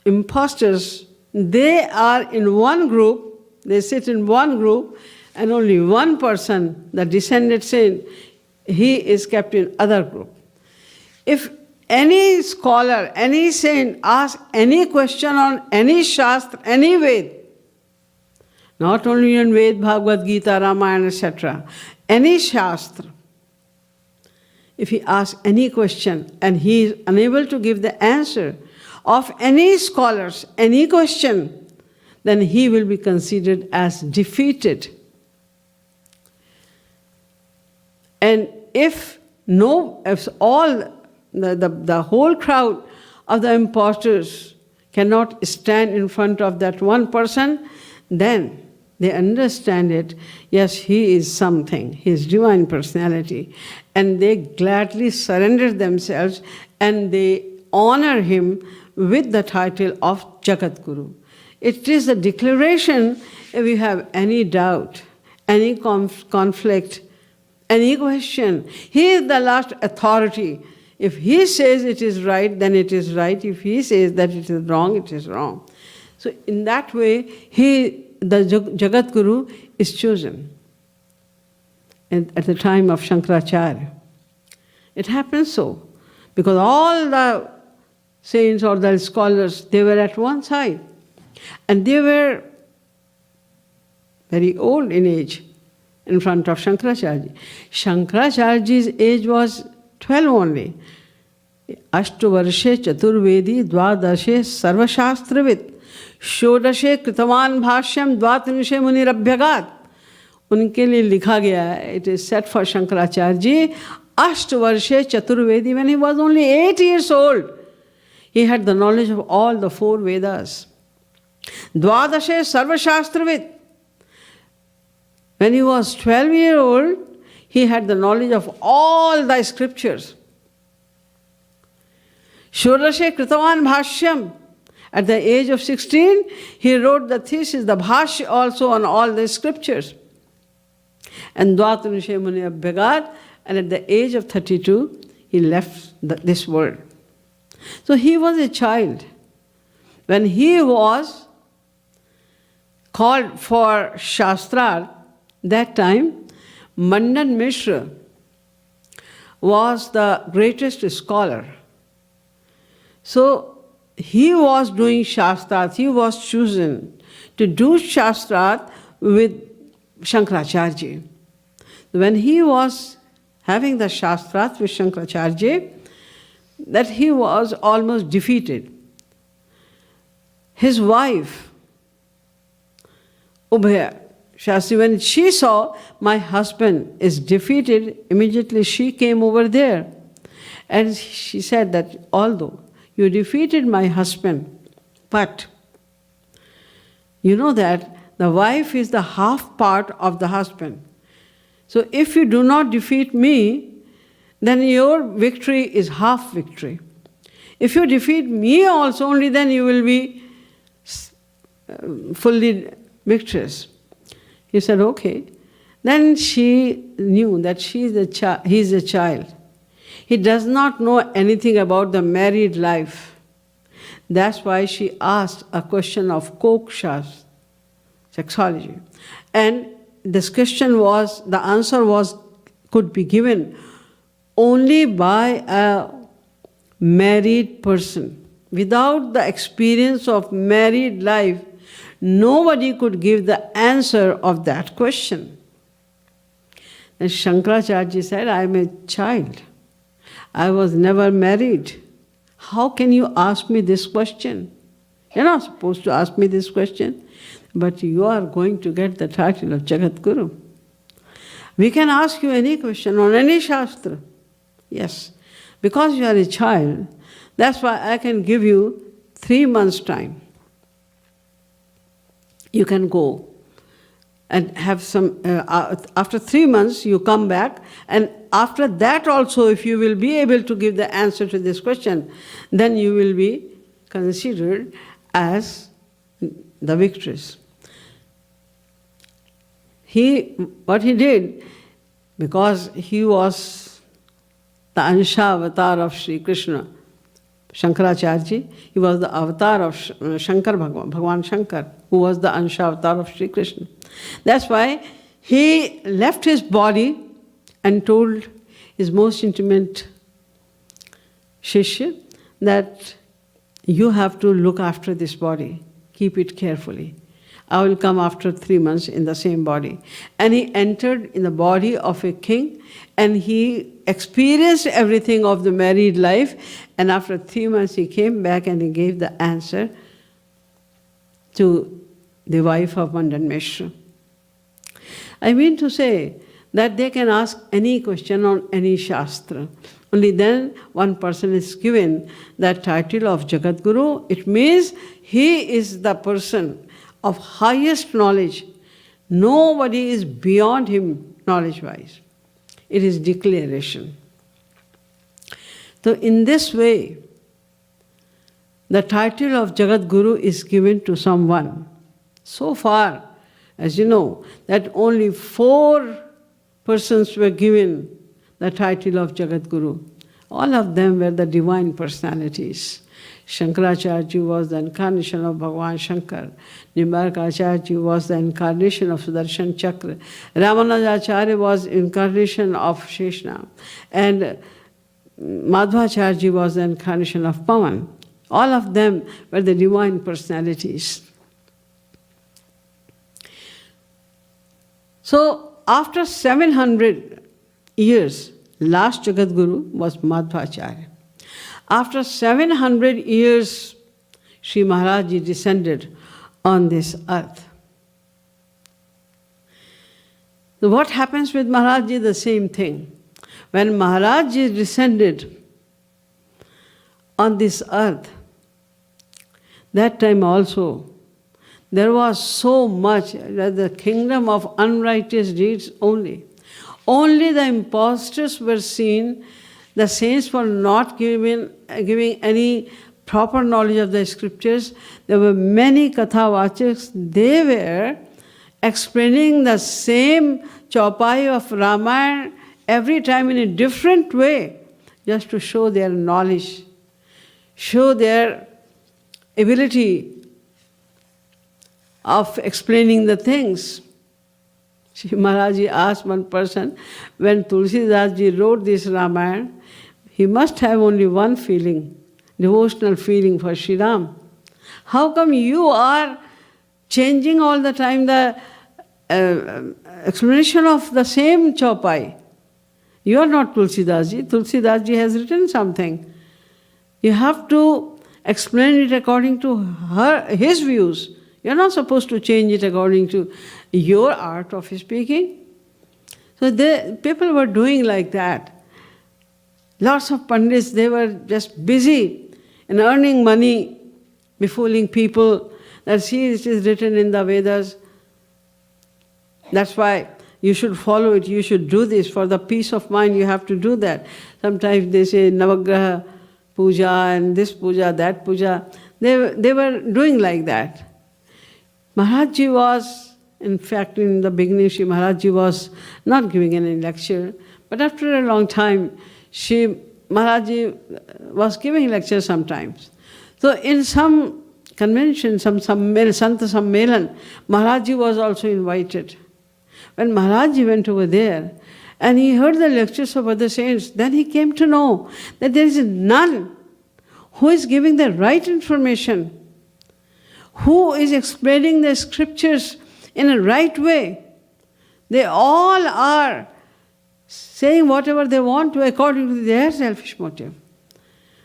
Speaker 3: impostors, they are in one group, they sit in one group, and only one person, the descended saint, he is kept in other group. If any scholar, any saint asks any question on any Shastra, any Ved, not only in Ved, Bhagavad Gita, Ramayana, etc., any Shastra, if he asks any question and he is unable to give the answer of any scholars, any question, then he will be considered as defeated. And if all the whole crowd of the impostors cannot stand in front of that one person, then they understand it, yes, he is something, he is divine personality, and they gladly surrender themselves and they honor him with the title of Jagadguru. It is a declaration. If you have any doubt, any conflict, any question, he is the last authority. If he says it is right, then it is right. If he says that it is wrong, it is wrong. So in that way, the Jagadguru is chosen at the time of Shankaracharya. It happens so, because all the saints or the scholars, they were at one side, and they were very old in age in front of Shankaracharya. Shankaracharya's age was 12 only. Ashtu varshe chaturvedi dvadashe sarvashastravit षोडशे कृतवान भाष्यम द्वात्रिंशे मुनिरभ्यगात. उनके लिए लिखा गया है, it is set for Shankaracharya ji, अष्ट वर्षे Chaturvedi, when he was only 8 years old, he had the knowledge of all the 4 Vedas. द्वादशे सर्वशास्त्रविद, when he was 12 years old, he had the knowledge of all the scriptures. षोडशे कृतवान भाष्यम, at the age of 16, he wrote the thesis, the bhashya also on all the scriptures. And Dvatrunishe Muni Abhyagat, and at the age of 32, he left this world. So he was a child. When he was called for Shastra, that time, Mandan Mishra was the greatest scholar. So he was doing Shastrat, he was chosen to do Shastrat with Shankaracharya ji. When he was having the Shastrat with Shankaracharya ji, that he was almost defeated. His wife, Ubhaya Shastri, when she saw my husband is defeated, immediately she came over there. And she said that although you defeated my husband, but you know that the wife is the half part of the husband. So if you do not defeat me, then your victory is half victory. If you defeat me also, only then you will be fully victorious. He said, okay. Then she knew that he is a child. He does not know anything about the married life. That's why she asked a question of kokshas, sexology. And this question was, the answer was, could be given only by a married person. Without the experience of married life, nobody could give the answer of that question. And Shankaracharya said, I am a child. I was never married. How can you ask me this question? You're not supposed to ask me this question, but you are going to get the title of Jagadguru. We can ask you any question on any Shastra. Yes, because you are a child, that's why I can give you 3 months' time. You can go and have some, after 3 months you come back, and after that also if you will be able to give the answer to this question, then you will be considered as the victress. What he did, because he was the Ansha avatar of Sri Krishna, Shankaracharya, he was the avatar of Shankar Bhagavan Shankar, who was the Ansha avatar of Sri Krishna. That's why he left his body and told his most intimate Shishya that you have to look after this body, keep it carefully. I will come after 3 months in the same body. And he entered in the body of a king, and he experienced everything of the married life, and after 3 months he came back and he gave the answer to the wife of Mandan Mishra. I mean to say that they can ask any question on any Shastra. Only then one person is given that title of Jagadguru. It means he is the person of highest knowledge. Nobody is beyond him knowledge-wise. It is declaration. So in this way, the title of Jagadguru is given to someone. So far, as you know, that only 4 persons were given the title of Jagadguru. All of them were the divine personalities. Shankaracharya was the incarnation of Bhagavan Shankar. Nimbarkacharya was the incarnation of Sudarshan Chakra. Ramanujacharya was incarnation of Sheshna. And Madhvacharya was the incarnation of Pavan. All of them were the divine personalities. So after 700 years, last Jagadguru was Madhvacharya. After 700 years, Shri Maharaj Ji descended on this earth. So what happens with Maharaj Ji? The same thing. When Maharaj Ji descended on this earth, that time also, there was so much, the kingdom of unrighteous deeds only. Only the impostors were seen. The saints were not giving any proper knowledge of the scriptures. There were many Kathavachaks. They were explaining the same chaupai of Ramayana every time in a different way, just to show their knowledge, show their ability of explaining the things. Shri Maharaj Ji asked one person, when Tulsidas Ji wrote this Ramayana, he must have only one feeling, devotional feeling for Shri Ram. How come you are changing all the time the explanation of the same chaupai? You are not Tulsidas Ji. Tulsidas Ji has written something. You have to explain it according to his views. You are not supposed to change it according to your art of speaking. So people were doing like that. Lots of pandits, they were just busy in earning money, befooling people that, see, it is written in the Vedas. That's why you should follow it, you should do this. For the peace of mind, you have to do that. Sometimes they say Navagraha puja and this puja, that puja. They were doing like that. Maharaj Ji was, in fact, in the beginning, Shri Maharaj Ji was not giving any lecture. But after a long time, Shri Maharaj Ji was giving lectures sometimes. So in some convention, some Santa Sammelan, Maharaj Ji was also invited. When Maharaj Ji went over there and he heard the lectures of other saints, then he came to know that there is none who is giving the right information, who is explaining the scriptures in a right way. They all are saying whatever they want to according to their selfish motive,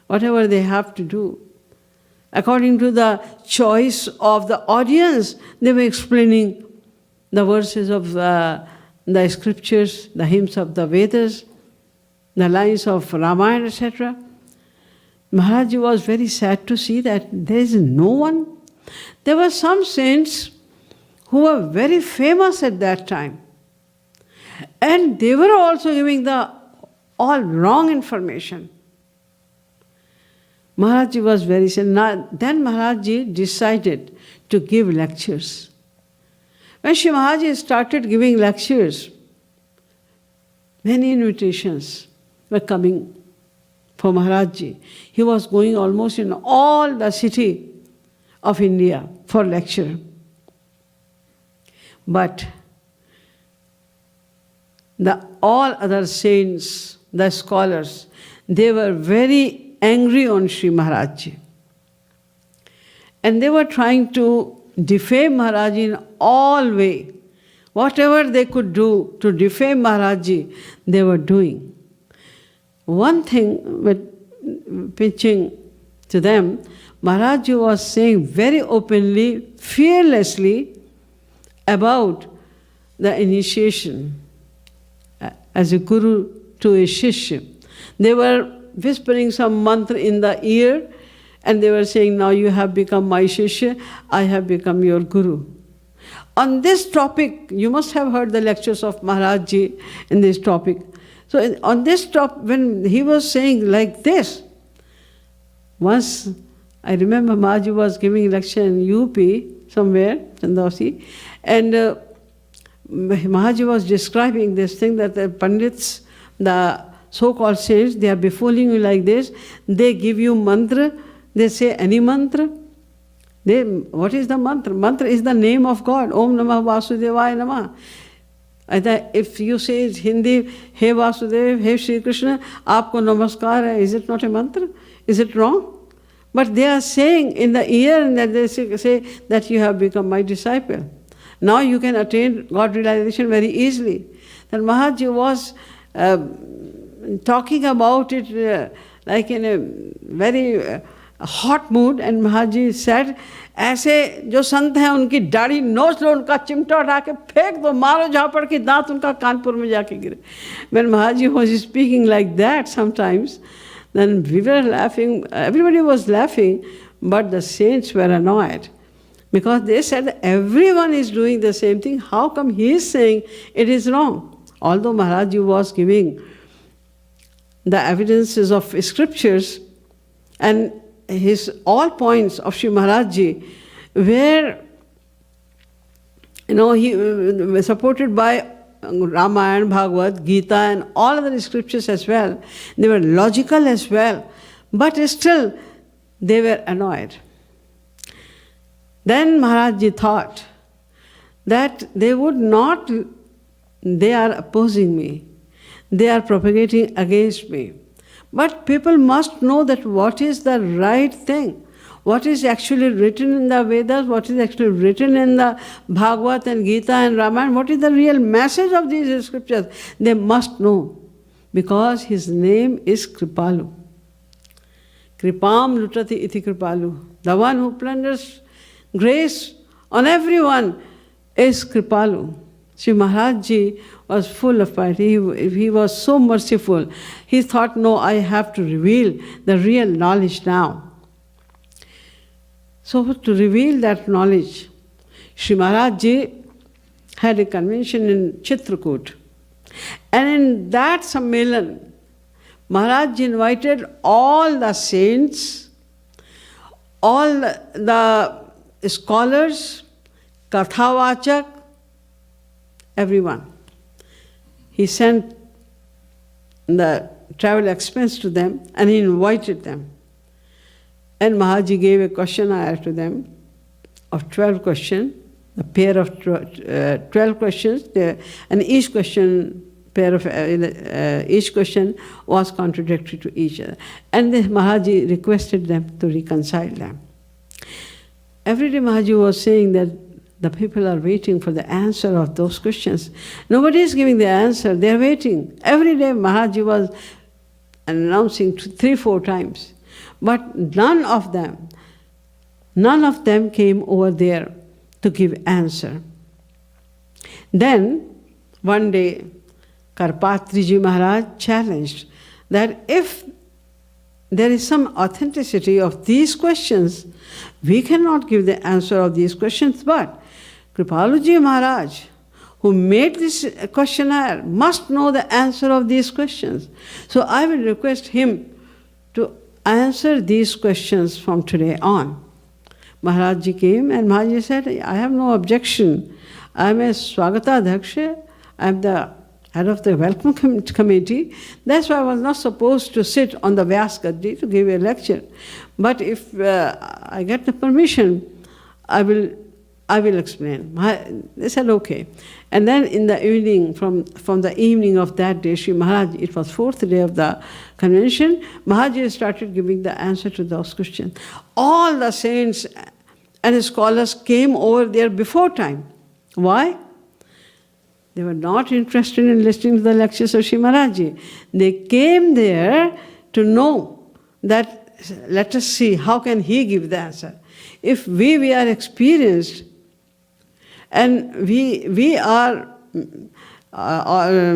Speaker 3: whatever they have to do. According to the choice of the audience, they were explaining the verses of the scriptures, the hymns of the Vedas, the lines of Ramayana, etc. Maharaj Ji was very sad to see that there is no one. There were some saints who were very famous at that time. And they were also giving the all wrong information. Maharaj Ji was very sad. Then Maharaj Ji decided to give lectures. When Shri Maharaj Ji started giving lectures, many invitations were coming for Maharaj Ji. He was going almost in all the city of India for lecture. But all other saints, the scholars, they were very angry on Shri Maharaj Ji. And they were trying to defame Maharaj Ji in all way. Whatever they could do to defame Maharaj Ji, they were doing. One thing with pitching to them, Maharaj Ji was saying very openly, fearlessly about the initiation as a guru to a shishya. They were whispering some mantra in the ear and they were saying, now you have become my shishya, I have become your guru. On this topic, you must have heard the lectures of Maharaj Ji in this topic. So on this topic, when he was saying like this, once I remember Maharaj Ji was giving lecture in UP somewhere, Chandausi, and Maharaj Ji was describing this thing that the Pandits, the so-called saints, they are befooling you like this. They give you mantra, they say any mantra. What is the mantra? Mantra is the name of God. Om Namah Vasudevaya Namah. If you say in Hindi, Hey Vasudev, Hey Shri Krishna, Aapko Namaskar hai, is it not a mantra? Is it wrong? But they are saying in the ear and that they say that you have become my disciple. Now you can attain God realization very easily. Then Maharaj Ji was talking about it like in a very hot mood, and Maharaj Ji said, ऐसे जो संत हैं उनकी दाढ़ी नोच लो, उनका चिमटा उठा के फेंक दो, मारो झापड़ के दांत उनका कानपुर में जाके गिरे. When Maharaj Ji was speaking like that sometimes, then we were laughing, everybody was laughing, but the saints were annoyed. Because they said everyone is doing the same thing, how come he is saying it is wrong? Although Maharaj Ji was giving the evidences of scriptures and his all points of Shri Maharaj Ji were, he was supported by Ramayana, Bhagavad, Gita and all other scriptures as well. They were logical as well, but still they were annoyed. Then Maharaj Ji thought that they are opposing me, they are propagating against me. But people must know that what is the right thing, what is actually written in the Vedas, what is actually written in the Bhagavad and Gita and Ramayana, what is the real message of these scriptures. They must know, because his name is Kripalu. Kripam lutati iti Kripalu. The one who plunders grace on everyone is Kripalu. Shri Maharaj Ji was full of piety. He was so merciful. He thought, no, I have to reveal the real knowledge now. So to reveal that knowledge, Shri Maharaj Ji had a convention in Chitrakoot. And in that Sammelan, Maharaj Ji invited all the saints, all the scholars, Kathavachak, everyone. He sent the travel expense to them, and he invited them. And Maharaj gave a questionnaire to them of 12 questions, a pair of 12 questions, and each question was contradictory to each other. And the Maharaj requested them to reconcile them. Every day Maharaj was saying that the people are waiting for the answer of those questions. Nobody is giving the answer, they are waiting. Every day Maharaj was announcing 3-4 times. But none of them came over there to give answer. Then, one day, Karpatriji Maharaj challenged that if there is some authenticity of these questions, we cannot give the answer of these questions, but Kripaluji Maharaj, who made this questionnaire, must know the answer of these questions. So I will request him to answer these questions from today on. Maharaj Ji came and Maharaj Ji said, I have no objection. I am a Swagata Dhaksha. I am the head of the welcome committee. That's why I was not supposed to sit on the Vyas Gaddi to give a lecture. But if I get the permission, I will explain. They said, okay. And then in the evening, from the evening of that day, Shri Maharaj, it was 4th day of the convention, Maharaj started giving the answer to those questions. All the saints and scholars came over there before time. Why? They were not interested in listening to the lectures of Shri Maharaj Ji. They came there to know that, let us see, how can he give the answer? If we are experienced and we are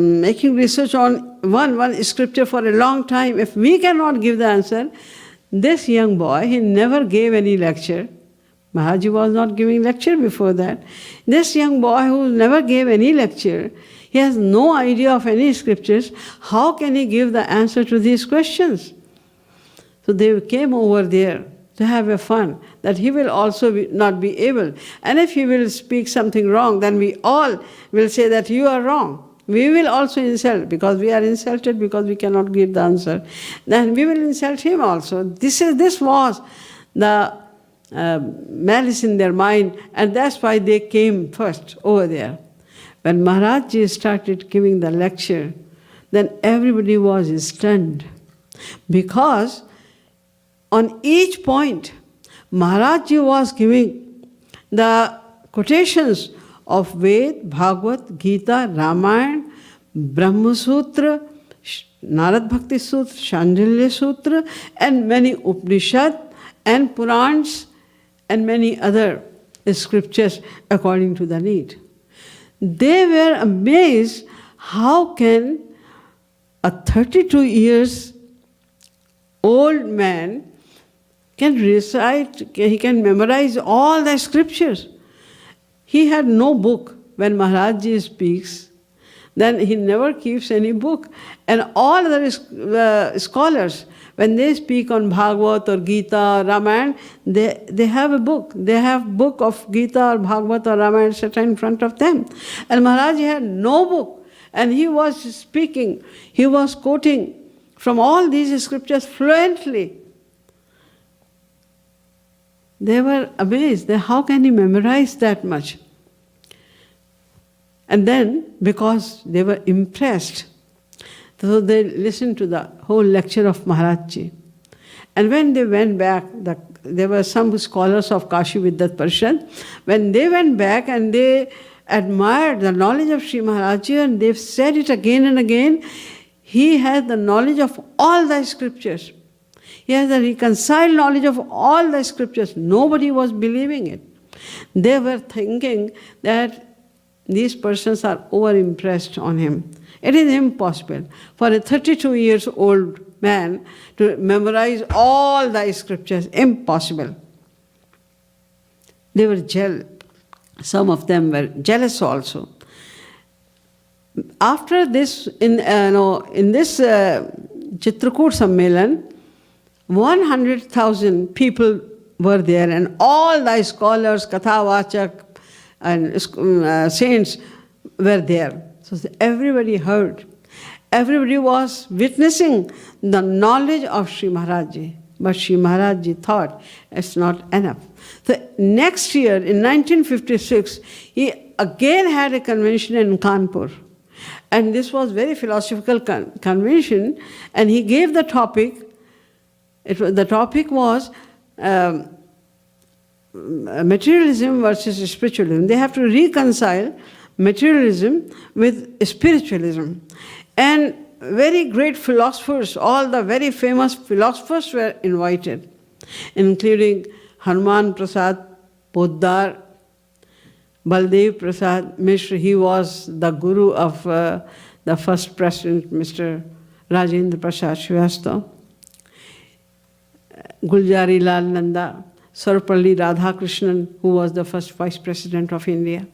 Speaker 3: making research on one scripture for a long time, if we cannot give the answer, this young boy, he never gave any lecture. Maharaj Ji was not giving lecture before that. This young boy who never gave any lecture, he has no idea of any scriptures, how can he give the answer to these questions? So they came over there to have a fun, that he will also not be able. And if he will speak something wrong, then we all will say that you are wrong. We will also insult, because we are insulted because we cannot give the answer. Then we will insult him also. This was the malice in their mind, and that's why they came first over there. When Maharaj Ji started giving the lecture, then everybody was stunned, because on each point, Maharaj Ji was giving the quotations of Ved, Bhagavad, Gita, Ramayana, Brahma Sutra, Narad Bhakti Sutra, Shandilya Sutra, and many Upanishad and Purans and many other scriptures according to the need. They were amazed, how can a 32 years old man can recite, he can memorize all the scriptures. He had no book. When Maharaj Ji speaks, then he never keeps any book. And all other scholars, when they speak on Bhagavad or Gita or Ramayana, they have a book. They have book of Gita or Bhagavad or Ramayana set in front of them. And Maharaj Ji had no book. And he was speaking, he was quoting from all these scriptures fluently. They were amazed that how can he memorize that much? And then, because they were impressed, so they listened to the whole lecture of Maharaj Ji. And when they went back, there were some scholars of Kashi Vidya Parishad, when they went back and they admired the knowledge of Shri Maharaj Ji, and they've said it again and again, he had the knowledge of all the scriptures. He has a reconciled knowledge of all the scriptures. Nobody was believing it. They were thinking that these persons are over-impressed on him. It is impossible for a 32 years old man to memorize all the scriptures. Impossible. They were jealous. Some of them were jealous also. After this, in this Chitrakoot Sammelan, 100,000 people were there, and all the scholars, Kathavachak, and saints were there. So everybody heard. Everybody was witnessing the knowledge of Shri Maharaj Ji. But Shri Maharaj Ji thought it's not enough. The next year, in 1956, he again had a convention in Kanpur. And this was very philosophical convention, and he gave the topic. The topic was materialism versus spiritualism. They have to reconcile materialism with spiritualism. And very great philosophers, all the very famous philosophers were invited, including Hanuman Prasad Poddar, Baldev Prasad Mishra. He was the guru of the first president, Mr. Rajendra Prasad Srivastava, Guljari Lal Nanda, Sarpalli Radhakrishnan, who was the first vice president of India,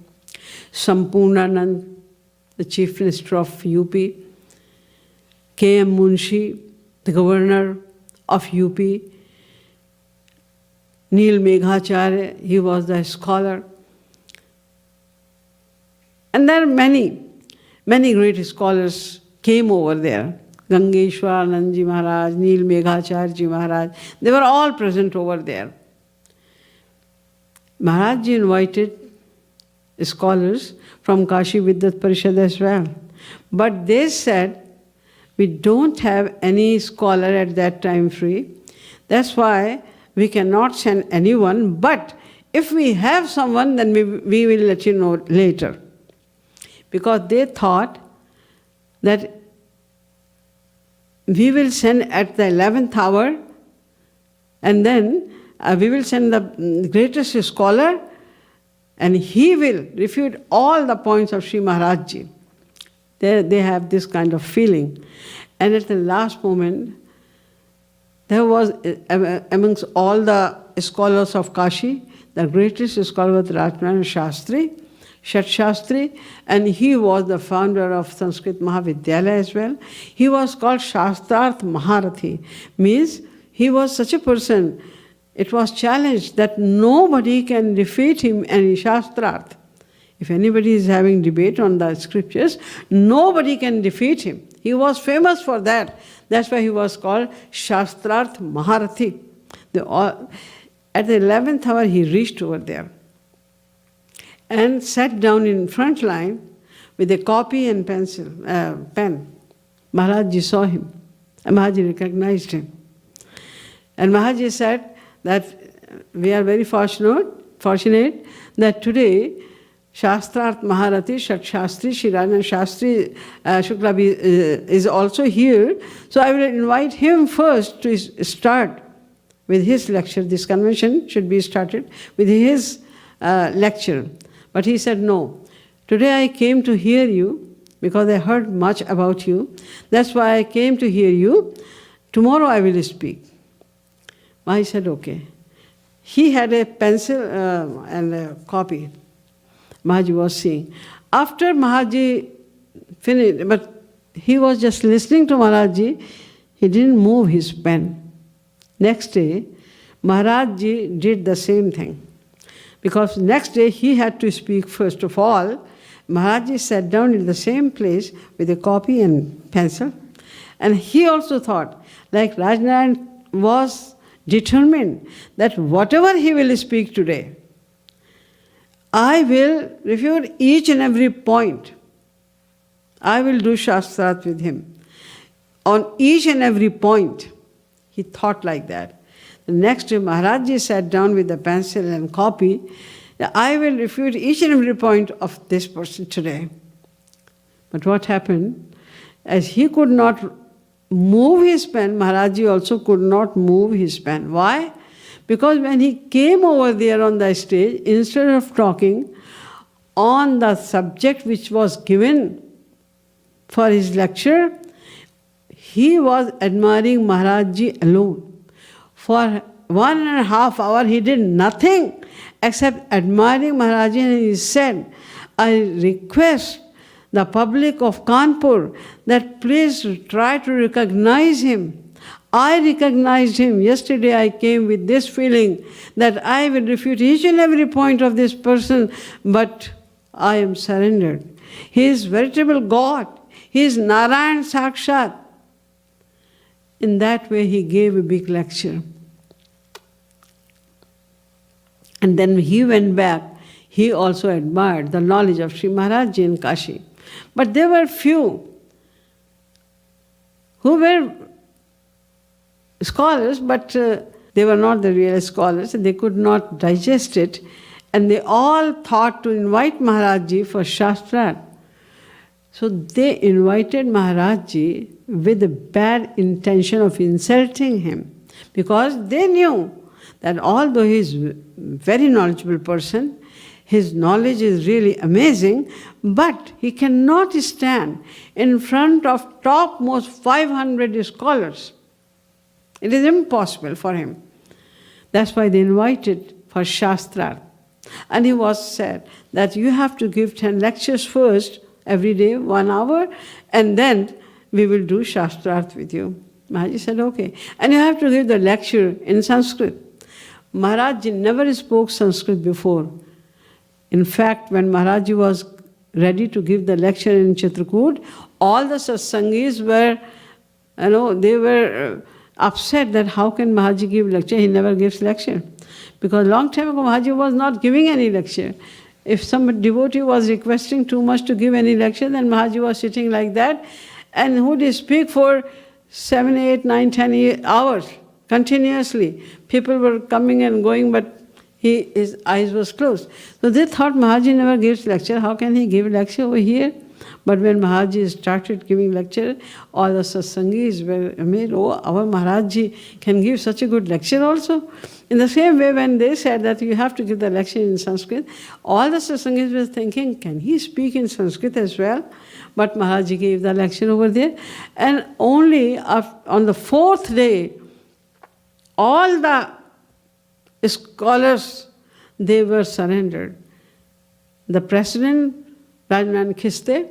Speaker 3: Sampurnanand, the chief minister of UP, K.M. Munshi, the governor of UP, Neel Meghacharya, he was the scholar. And there are many great scholars came over there. Gangeshwaranand Ji Maharaj, Neel Meghacharya Ji Maharaj, they were all present over there. Maharaj Ji invited scholars from Kashi Vidyat Parishad as well. But they said, we don't have any scholar at that time free. That's why we cannot send anyone. But if we have someone, then we will let you know later. Because they thought that we will send at the 11th hour, and then we will send the greatest scholar, and he will refute all the points of Shri Maharaj Ji. They have this kind of feeling. And at the last moment, there was, amongst all the scholars of Kashi, the greatest scholar was Rajnarayan Shastri, Shat Shastri, and he was the founder of Sanskrit Mahavidyalaya as well. He was called Shastrarth Maharathi, means he was such a person, it was challenged that nobody can defeat him in Shastrarth. If anybody is having debate on the scriptures, nobody can defeat him. He was famous for that. That's why he was called Shastrarth Maharathi. At the 11th hour, he reached over there and sat down in front line with a copy and pen. Maharaj Ji saw him, and Maharaj Ji recognized him. And Maharaj Ji said that we are very fortunate that today Shastrarth Maharathi, Shat Shastri, Shirana Shastri Shukla is also here. So I will invite him first to start with his lecture. This convention should be started with his lecture. But he said, no, today I came to hear you because I heard much about you. That's why I came to hear you. Tomorrow I will speak. I said, okay. He had a pencil and a copy. Maharaj Ji was seeing. After Maharaj Ji finished, but he was just listening to Maharaj Ji, he didn't move his pen. Next day, Maharaj Ji did the same thing. Because next day he had to speak first of all. Maharaj Ji sat down in the same place with a copy and pencil. And he also thought, like Rajnarayan was determined that whatever he will speak today, I will refute each and every point. I will do Shastrat with him. On each and every point, he thought like that. The next day, Maharaj Ji sat down with the pencil and copy. I will refute each and every point of this person today. But what happened? As he could not move his pen, Maharaj Ji also could not move his pen. Why? Because when he came over there on the stage, instead of talking on the subject which was given for his lecture, he was admiring Maharaj Ji alone. For 1.5 hours he did nothing except admiring Maharaj Ji, and he said, I request the public of Kanpur that please try to recognize him. I recognized him. Yesterday I came with this feeling that I will refute each and every point of this person, but I am surrendered. He is veritable God. He is Narayan Sakshat. In that way, he gave a big lecture. And then he went back. He also admired the knowledge of Shri Maharaj Ji in Kashi. But there were few who were scholars, but they were not the real scholars, and they could not digest it. And they all thought to invite Maharaj Ji for Shastra. So they invited Maharaj Ji with the bad intention of insulting him, because they knew that although he is a very knowledgeable person, his knowledge is really amazing, but he cannot stand in front of topmost 500 scholars. It is impossible for him. That's why they invited for Shastra. And he was said that you have to give 10 lectures first, every day, 1 hour, and then we will do Shastrat with you. Maharaj said, okay. And you have to give the lecture in Sanskrit. Maharaj never spoke Sanskrit before. In fact, when Maharaj was ready to give the lecture in Chitrakoot, all the satsangis were, they were upset that how can Maharaj give lecture? He never gives lecture. Because long time ago, Maharaj was not giving any lecture. If some devotee was requesting too much to give any lecture, then Maharaj was sitting like that, and would speak for 7, 8, 9, 10 hours continuously. People were coming and going, but his eyes was closed. So they thought Maharaj never gives lecture. How can he give lecture over here? But when Maharaj started giving lecture, all the satsangis were amazed. Oh, our Maharaj can give such a good lecture also. In the same way, when they said that you have to give the lecture in Sanskrit, all the satsangis were thinking, can he speak in Sanskrit as well? But Maharaj gave the lecture over there. And only on the 4th day, all the scholars, they were surrendered. The president, Rajman Khiste,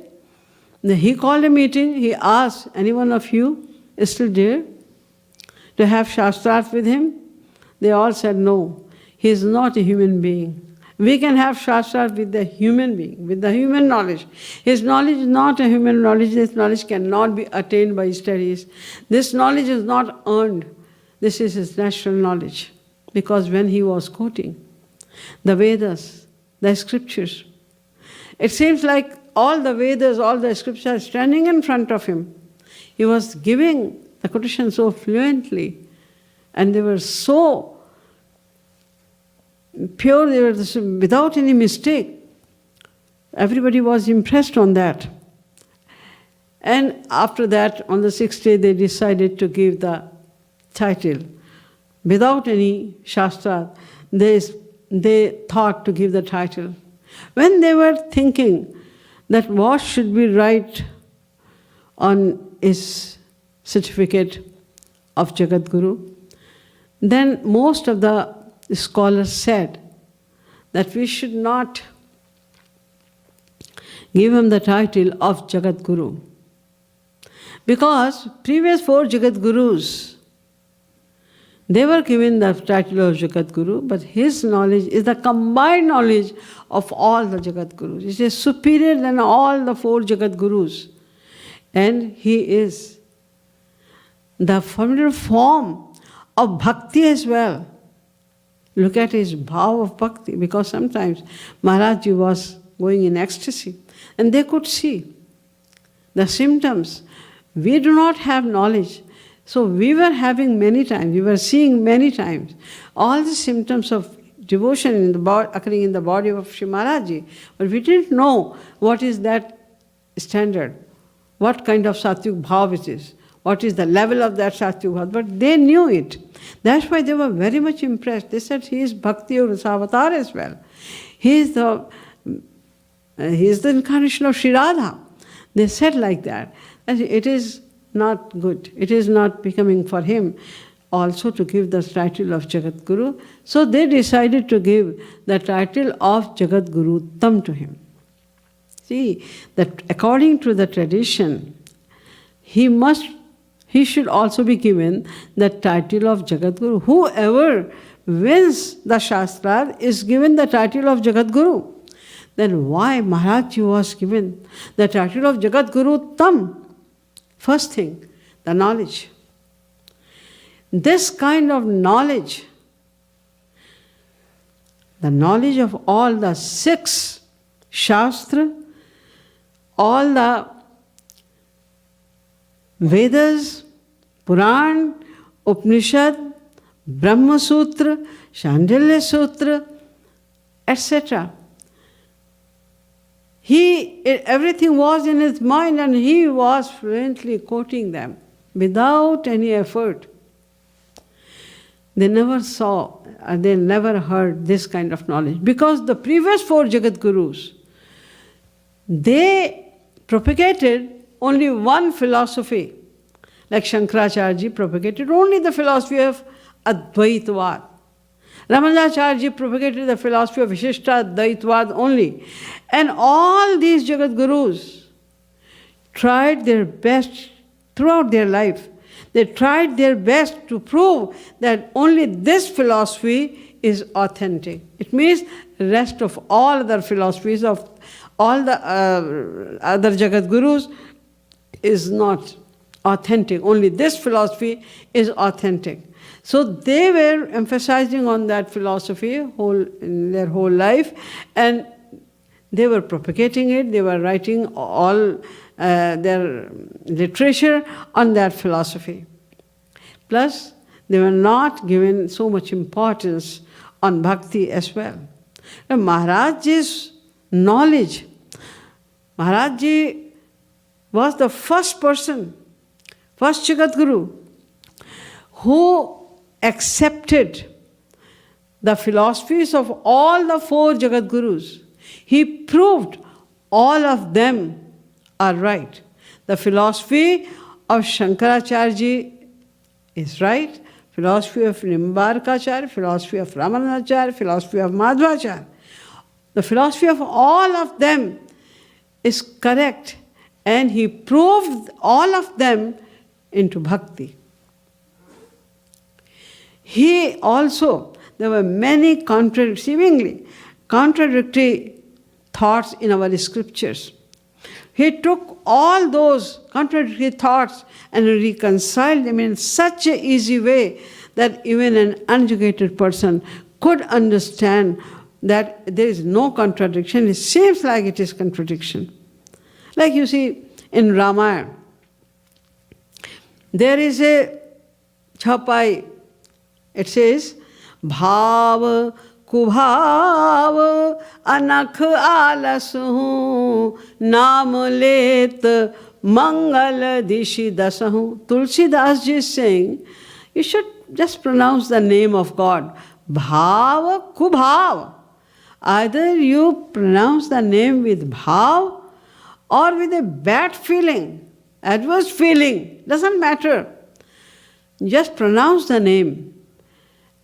Speaker 3: he called a meeting. He asked, any one of you is still there to have Shastrat with him? They all said, no, he is not a human being. We can have Shastrat with the human being, with the human knowledge. His knowledge is not a human knowledge. This knowledge cannot be attained by studies. This knowledge is not earned. This is his natural knowledge. Because when he was quoting the Vedas, the scriptures, it seems like all the Vedas, all the scriptures are standing in front of him. He was giving the quotation so fluently, and they were so pure, they were without any mistake. Everybody was impressed on that. And after that, on the 6th day, they decided to give the title. Without any Shastra, they thought to give the title. When they were thinking that what should we write on his certificate of Jagadguru, then most of the scholars said that we should not give him the title of Jagadguru. Because previous 4 Jagadgurus, they were given the title of Jagadguru, but his knowledge is the combined knowledge of all the Jagadgurus. It is superior than all the 4 Jagadgurus. And he is the formidable form of bhakti as well. Look at his bhav of bhakti, because sometimes Maharaj Ji was going in ecstasy, and they could see the symptoms. We do not have knowledge. So we were having many times, we were seeing many times all the symptoms of devotion in the occurring in the body of Shri Maharaj Ji. But we didn't know what is that standard, what kind of sattvic bhav it is, what is the level of that sattvic bhav. But they knew it. That's why they were very much impressed. They said he is Bhakti or Rasavatar as well. He is the incarnation of Shri Radha. They said like that. And it is not good. It is not becoming for him also to give the title of Jagadguru. So they decided to give the title of Jagadguruttam to him. See, that according to the tradition, he should also be given the title of Jagadguru. Whoever wins the Shastra is given the title of Jagadguru. then why Maharaj Ji was given the title of Jagadguruttam? First thing, the knowledge. This kind of knowledge, the knowledge of all the 6 Shastra, all the Vedas, Puran, Upanishad, Brahma Sutra, Shandilya Sutra, etc. Everything was in his mind and he was fluently quoting them without any effort. They never saw, they never heard this kind of knowledge. Because the previous 4 Jagadgurus, they propagated only one philosophy. Like Shankaracharya Ji propagated only the philosophy of Advaitavad. Ramanujacharya Ji propagated the philosophy of Vishishta Advaitavad only. And all these Jagadgurus tried their best throughout their life. They tried their best to prove that only this philosophy is authentic. It means the rest of all other philosophies of all the other Jagadgurus is not authentic. Only this philosophy is authentic. So they were emphasizing on that philosophy in their whole life, and they were propagating it. They were writing all their literature on that philosophy. Plus, they were not given so much importance on bhakti as well. Now, Maharaj Ji's knowledge, Maharaj Ji was the first person, first Jagadguru, who accepted the philosophies of all the 4 Jagadgurus. He proved all of them are right. The philosophy of Shankaracharya Ji is right, philosophy of Nimbarkacharya, philosophy of Ramanujacharya, philosophy of Madhvacharya. The philosophy of all of them is correct, and he proved all of them into bhakti. He also, there were many seemingly contradictory thoughts in our scriptures. He took all those contradictory thoughts and reconciled them in such an easy way that even an uneducated person could understand that there is no contradiction. It seems like it is contradiction. Like you see in Ramayana, there is a chapai. It says, Bhav Kubhav Anakh Alas Hu Naam Let Mangal Dishi Dasahu. Tulsidas Ji is saying, you should just pronounce the name of God. Bhav Kubhav. Either you pronounce the name with bhav or with a bad feeling, adverse feeling, doesn't matter. Just pronounce the name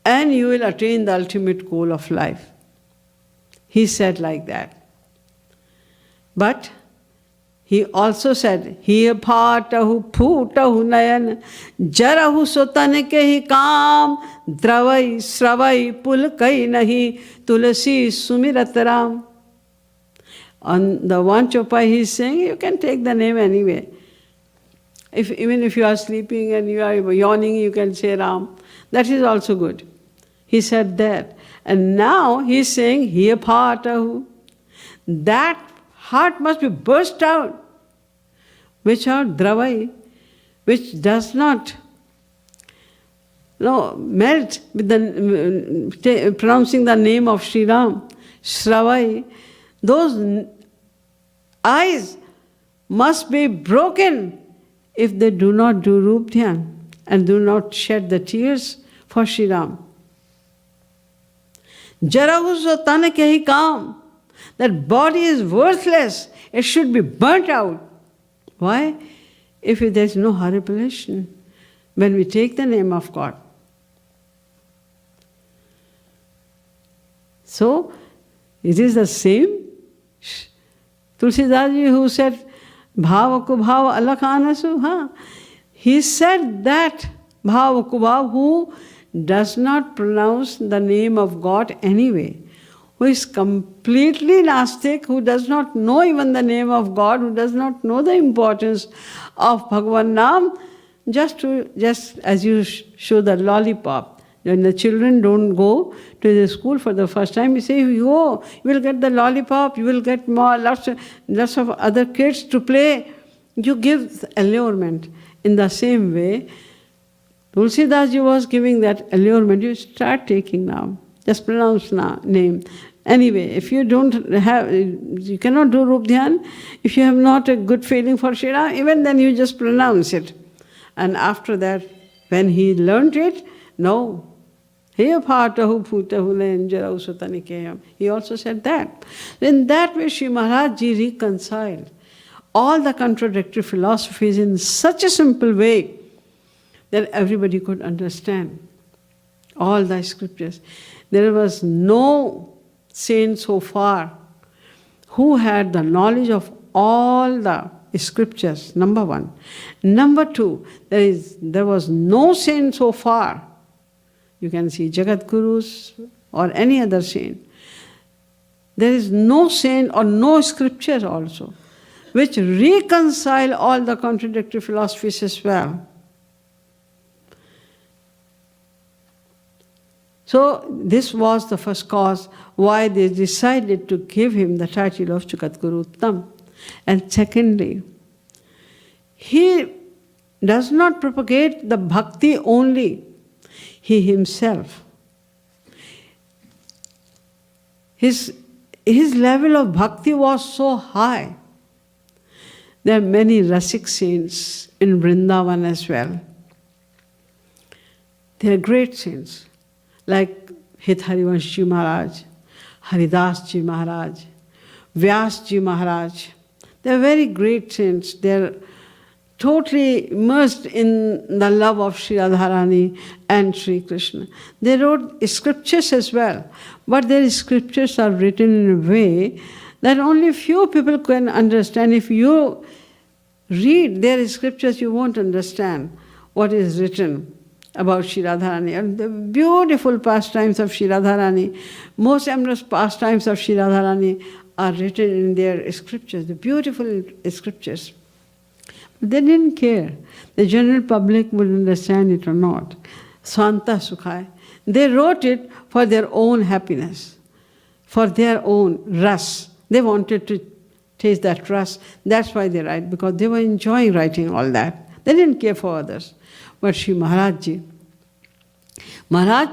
Speaker 3: and you will attain the ultimate goal of life. He said like that. But he also said, Hiya phatahu phutahu nayan jarahu sotan ke hi kaam dravai sravai pulkai nahi tulasi sumirat ram. On the one chopai he is saying, you can take the name anyway. Even if you are sleeping and you are yawning, you can say Ram. That is also good. He said that. And now he is saying, Hiya phatahu. That heart must be burst out, which are dravai, which does not melt with the pronouncing the name of Sri Ram. Sravai. Those eyes must be broken if they do not do Rup Dhyan and do not shed the tears for Sri Ram. Jarahu tan ke hi kaam. That body is worthless. It should be burnt out. Why? If there is no haripalation when we take the name of God. So, it is the same. Tulsidas Ji who said, Bhava ku bhava alakh anasu. He said that Bhava ku bhava, who does not pronounce the name of God anyway, who is completely Nastic, who does not know even the name of God, who does not know the importance of Bhagavan Nam, just as you show the lollipop. When the children don't go to the school for the first time, you say, you go, you will get the lollipop, you will get more, lots of other kids to play. You give allurement. In the same way, Tulsidas Ji was giving that allurement. You start taking now. Just pronounce name. Anyway, if you don't have, you cannot do Rup Dhyan. If you have not a good feeling for Shri Ram, even then you just pronounce it. And after that, when he learned it, no. He also said that. In that way, Shri Maharaj Ji reconciled all the contradictory philosophies in such a simple way that everybody could understand all the scriptures. There was no saint so far who had the knowledge of all the scriptures, number one. Number two, there was no saint so far. You can see Jagadgurus or any other saint. There is no saint or no scripture also which reconcile all the contradictory philosophies as well. So this was the first cause why they decided to give him the title of Jagadguruttam. And secondly, he does not propagate the bhakti only, he himself. His level of bhakti was so high. There are many Rasik saints in Vrindavan as well. They are great saints, like Hit Harivansh Ji Maharaj, Haridas Ji Maharaj, Vyas Ji Maharaj. They are very great saints. They are totally immersed in the love of Sri Radharani and Sri Krishna. They wrote scriptures as well, but their scriptures are written in a way that only few people can understand. If you read their scriptures, you won't understand what is written about Sri Radharani. And the beautiful pastimes of Sri Radharani, most amorous pastimes of Sri Radharani are written in their scriptures, the beautiful scriptures. They didn't care. The general public would understand it or not. Swanta Sukhai. They wrote it for their own happiness, for their own ras. They wanted to taste that ras. That's why they write, because they were enjoying writing all that. They didn't care for others. But Shri Maharaj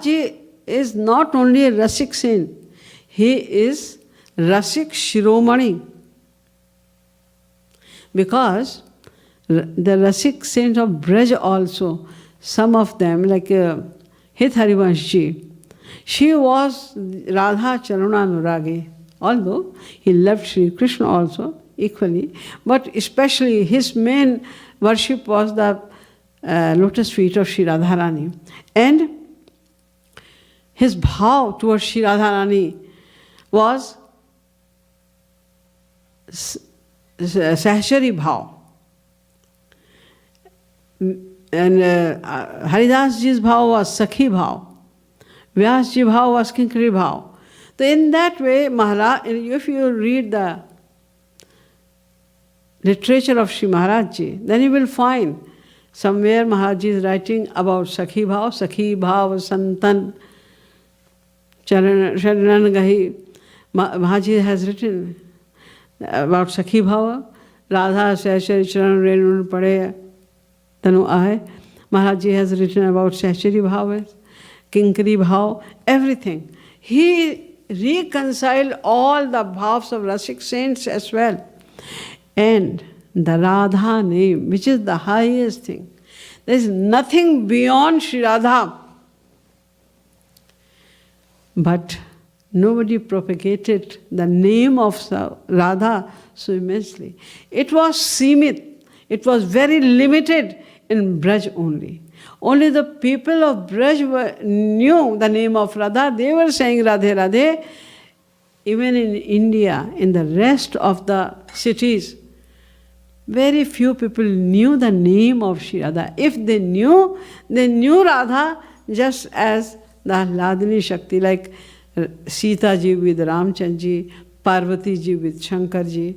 Speaker 3: Ji is not only a Rasik saint, he is Rasik Shiromani. Because the Rasik saints of Braj also, some of them, like Hit Harivansh Ji, she was Radha Charananuragi, although he loved Sri Krishna also equally, but especially his main worship was the lotus feet of Sri Radharani. And his bhav towards Sri Radharani was Sahchari bhav. And Haridas Ji's bhav was Sakhi bhav. Vyas Ji bhav was Kinkari bhav. So in that way, Maharaj, if you read the literature of Shri Maharaj Ji, then you will find somewhere Maharaj Ji is writing about Sakhi bhav, Sanatan Charanagahi. Maharaj Ji has written about Sakhi bhav, Radha Sahchari Charan Renu Pade Tanu Ahe. Maharaj Ji has written about Sahchari bhav, Kinkari bhav, everything. He reconciled all the bhavs of Rasik saints as well. And the Radha name, which is the highest thing. There is nothing beyond Sri Radha. But nobody propagated the name of Radha so immensely. It was simit. It was very limited in Braj only. Only the people of Braj knew the name of Radha. They were saying Radhe Radhe. Even in India, in the rest of the cities, very few people knew the name of Shri Radha. If they knew Radha just as the Hladini Shakti, like Sita Ji with Ramchandra Ji, Parvati Ji with Shankar Ji,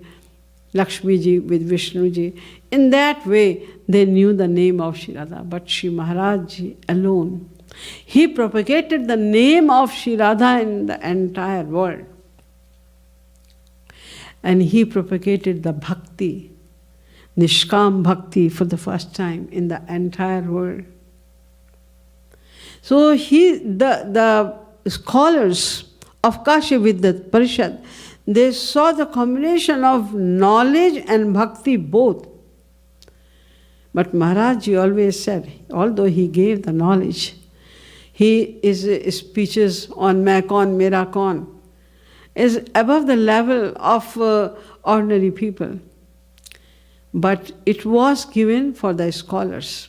Speaker 3: Lakshmi Ji with Vishnu Ji. In that way, they knew the name of Shri Radha. But Shri Maharaj Ji alone, he propagated the name of Shri Radha in the entire world. And he propagated the bhakti, Nishkam Bhakti, for the first time in the entire world. So the scholars of Kashi Vidyat Parishad, they saw the combination of knowledge and bhakti both. But Maharaj Ji always said, although he gave the knowledge, his speeches on Maikon, Mirakon is above the level of ordinary people. But it was given for the scholars.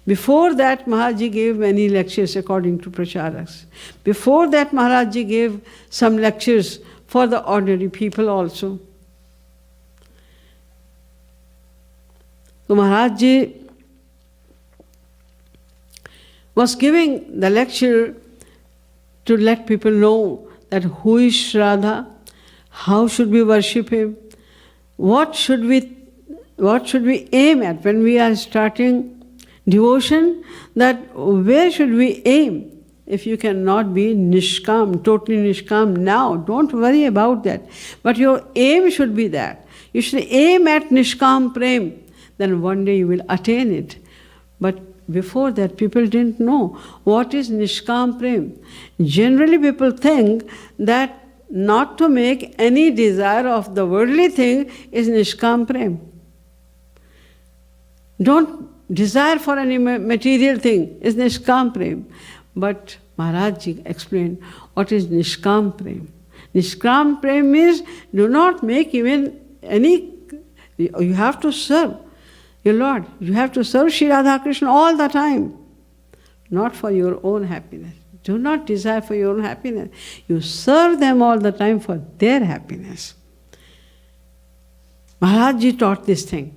Speaker 3: Before that, Maharaj Ji gave many lectures according to Pracharaks. Before that, Maharaj Ji gave some lectures for the ordinary people also. So Maharaj Ji was giving the lecture to let people know that who is Shri Radha, how should we worship him, what should we aim at when we are starting devotion, that where should we aim? If you cannot be nishkam, totally nishkam now, don't worry about that. But your aim should be that. You should aim at nishkam prem. Then one day you will attain it. But before that, people didn't know what is nishkam prem. Generally, people think that not to make any desire of the worldly thing is nishkam prem. Don't desire for any material thing is nishkam prem. But Maharaj Ji explained what is nishkam prem. Nishkam prem means do not make even any, you have to serve your Lord. You have to serve Shri Radha Krishna all the time, not for your own happiness. Do not desire for your own happiness. You serve them all the time for their happiness. Maharaj Ji taught this thing.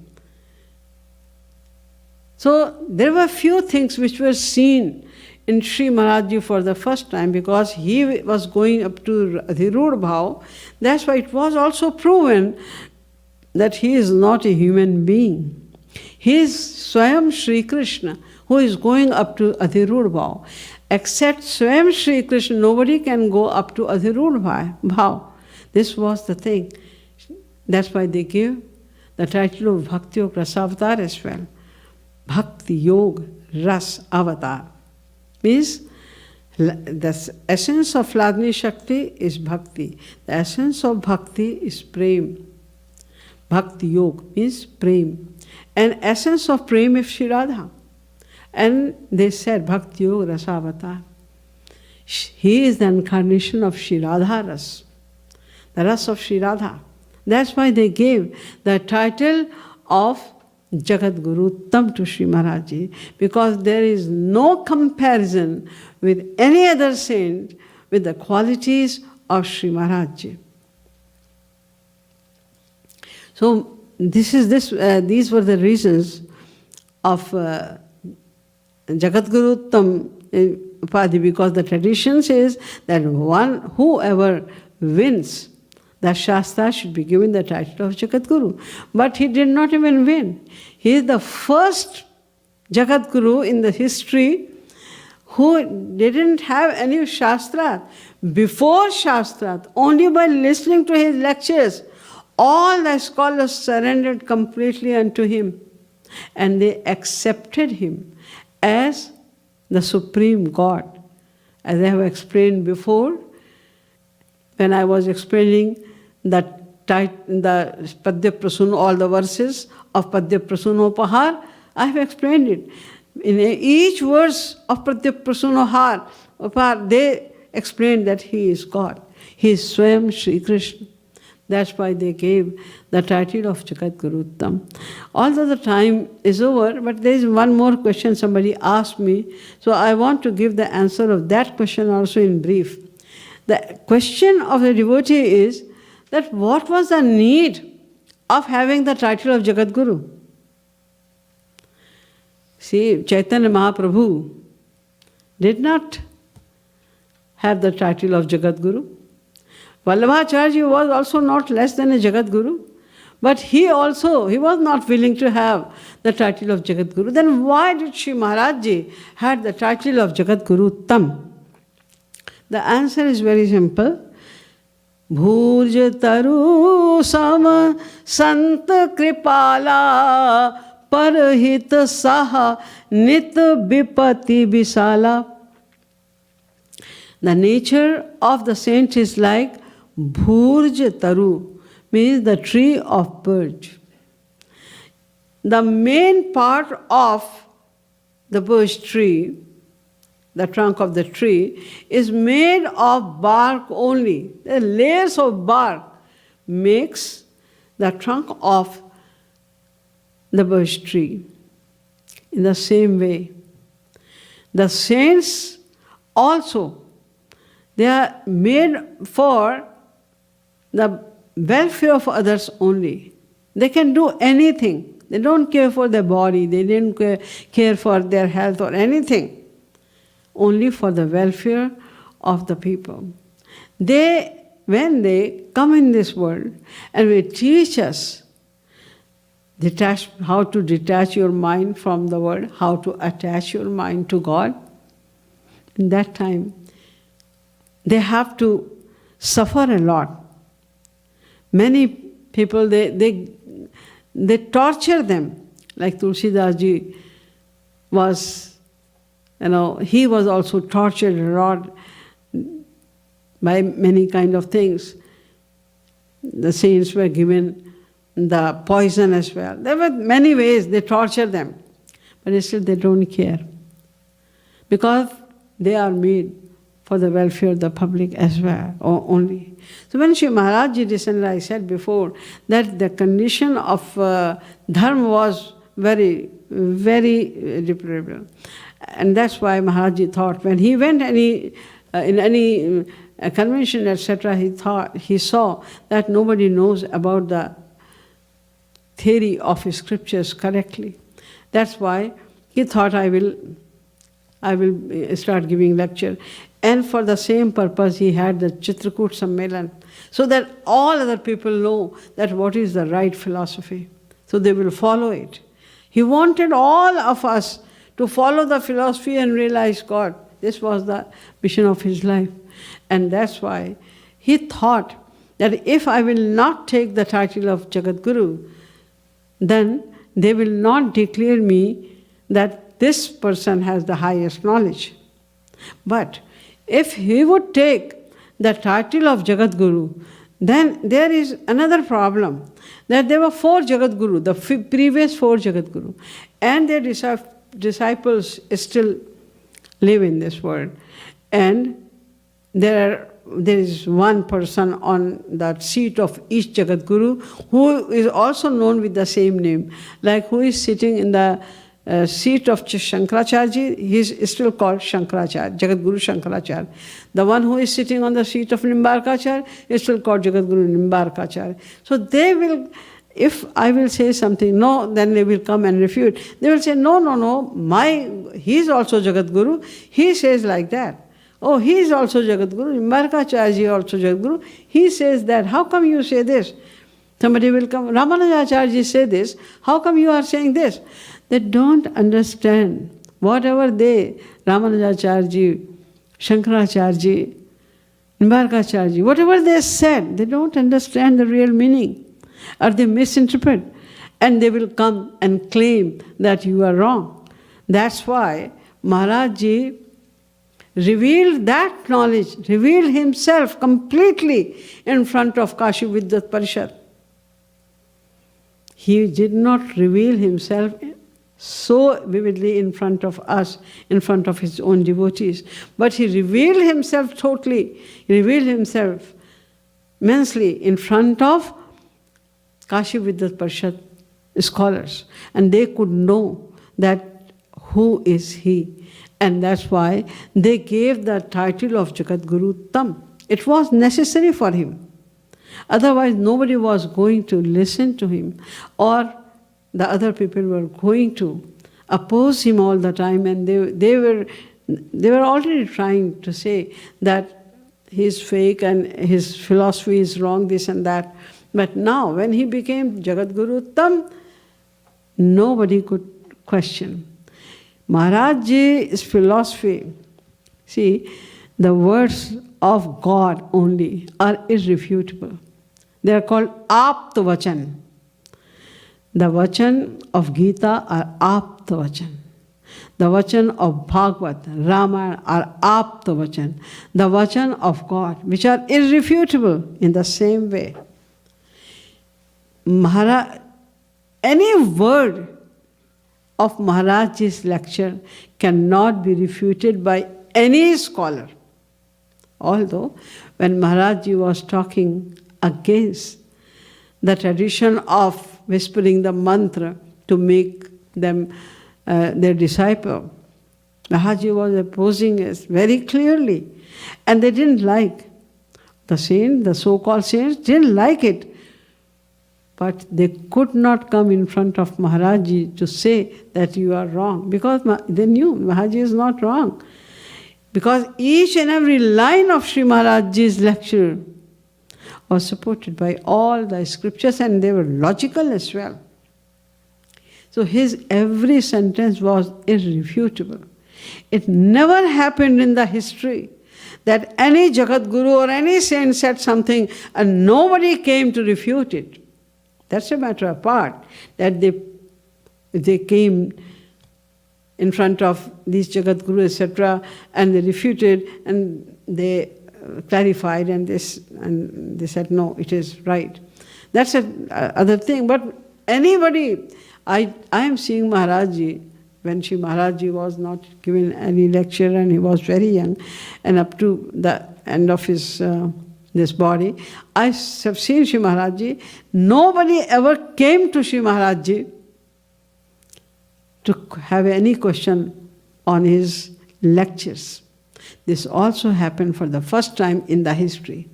Speaker 3: So there were few things which were seen in Sri Maharaj Ji for the first time, because he was going up to Adhirud Bhav. That's why it was also proven that he is not a human being. He is Swayam Shri Krishna who is going up to Adhirud Bhav. Except Swayam Shri Krishna, nobody can go up to Adhirud Bhav. This was the thing. That's why they give the title of Bhakti Yoga Rasavatar as well. Bhakti Yoga Ras Avatar. Means the essence of Hladni Shakti is Bhakti. The essence of Bhakti is Prem. Bhakti Yoga means Prem. And essence of Prem is Shri Radha. And they said Bhakti Yoga Rasavatar. He is the incarnation of Shri Radha Ras. The Ras of Shri Radha. That's why they gave the title of Jagadguruttam to Shri Maharaj Ji, because there is no comparison with any other saint with the qualities of Shri Maharaj Ji. So these were the reasons of Jagadguruttam Upadhi, because the tradition says that whoever wins the Shastra should be given the title of Jagadguru. But he did not even win. He is the first Jagadguru in the history who didn't have any Shastra. Before Shastra, only by listening to his lectures, all the scholars surrendered completely unto him. And they accepted him as the Supreme God. As I have explained before, when I was explaining the Padya Prasuna, all the verses of Padya Prasunopahar, I have explained it. In each verse of Padya Prasunopahar, they explained that he is God. He is Swayam Shri Krishna. That's why they gave the title of Jagadguruttam. Although the time is over, but there is one more question somebody asked me, so I want to give the answer of that question also in brief. The question of the devotee is that what was the need of having the title of Jagadguru? See, Chaitanya Mahaprabhu did not have the title of Jagadguru. Vallabhacharya was also not less than a Jagadguru, but he was not willing to have the title of Jagadguru. Then why did Shri Maharaj Ji had the title of Jagadguruttam? The answer is very simple. Bhurj taru sam sant kripala parhit saha nit vipati visala. The nature of the saint is like Bhurj taru, means the tree of birch. The main part of the birch tree, the trunk of the tree, is made of bark only. The layers of bark makes the trunk of the birch tree. In the same way, the saints also, they are made for the welfare of others only. They can do anything. They don't care for their body, they didn't care for their health or anything. Only for the welfare of the people. When they come in this world and will teach us how to detach your mind from the world, how to attach your mind to God, in that time, they have to suffer a lot. Many people, they torture them, like Tulsidas Ji was, he was also tortured a lot by many kind of things. The saints were given the poison as well. There were many ways they torture them, but still they don't care, because they are made for the welfare of the public as well, or only. So when Shri Maharaj Ji descended, I said before that the condition of dharma was very, very deplorable. And that's why Maharaj Ji thought, when he went in any convention, etc., he saw that nobody knows about the theory of his scriptures correctly. That's why he thought, I will start giving lecture. And for the same purpose, he had the Chitrakoot Sammelan, so that all other people know that what is the right philosophy. So they will follow it. He wanted all of us to follow the philosophy and realize God. This was the mission of his life. And that's why he thought that if I will not take the title of Jagadguru, then they will not declare me that this person has the highest knowledge. But if he would take the title of Jagadguru, then there is another problem, that there were 4 Jagadguru, the previous 4 Jagadguru, and their disciples still live in this world. And there is one person on that seat of each Jagadguru who is also known with the same name, like who is sitting in the seat of Shankaracharya, he is still called Shankaracharya, Jagadguru Shankaracharya. The one who is sitting on the seat of Nimbarkacharya is still called Jagadguru Nimbarkacharya. So they will, if I will say something, no, then they will come and refute. They will say, no, he is also Jagadguru, he says like that. Oh, he is also Jagadguru, Nimbarkacharya is also Jagadguru, he says that. How come you say this? Somebody will come, Ramanujacharya say this, how come you are saying this? They don't understand. Whatever Ramanujacharya, Shankaracharya, Nimbarkacharya, whatever they said, they don't understand the real meaning, or they misinterpret, and they will come and claim that you are wrong. That's why Maharaj Ji revealed that knowledge, revealed himself completely in front of Kashi Vidyat Parishad. He did not reveal himself so vividly in front of us, in front of his own devotees, but he revealed himself totally, he revealed himself immensely in front of Kashi Vidyat Parishad scholars, and they could know that who is he. And that's why they gave the title of Jagadguruttam. It was necessary for him. Otherwise, nobody was going to listen to him, or the other people were going to oppose him all the time, and they were They were already trying to say that he's fake and his philosophy is wrong, this and that. But now, when he became Jagadguruttam, nobody could question. Maharaj Ji's philosophy, see, the words of God only are irrefutable. They are called Apta Vachan. The Vachan of Gita are Apta Vachan. The Vachan of Bhagavad, Ramayana are Apta Vachan. The Vachan of God, which are irrefutable in the same way. Any word of Maharaj's lecture cannot be refuted by any scholar. Although, when Maharaj was talking against the tradition of whispering the mantra to make them their disciple, Maharaj was opposing it very clearly. And they didn't like. The saints, the so-called saints, didn't like it. But they could not come in front of Maharaj to say that you are wrong, because they knew Maharaj is not wrong. Because each and every line of Shri Maharaj's lecture was supported by all the scriptures, and they were logical as well. So his every sentence was irrefutable. It never happened in the history that any Jagadguru or any saint said something and nobody came to refute it. That's a matter apart, that they came in front of these Jagadguru, etc., and they refuted and they clarified and they said, no, it is right. That's other thing. But anybody, I am seeing Maharaj Ji, when Shri Maharaj Ji was not given any lecture and he was very young, and up to the end of his this body, I have seen Shri Maharaj Ji. Nobody ever came to Shri Maharaj Ji to have any question on his lectures. This also happened for the first time in the history.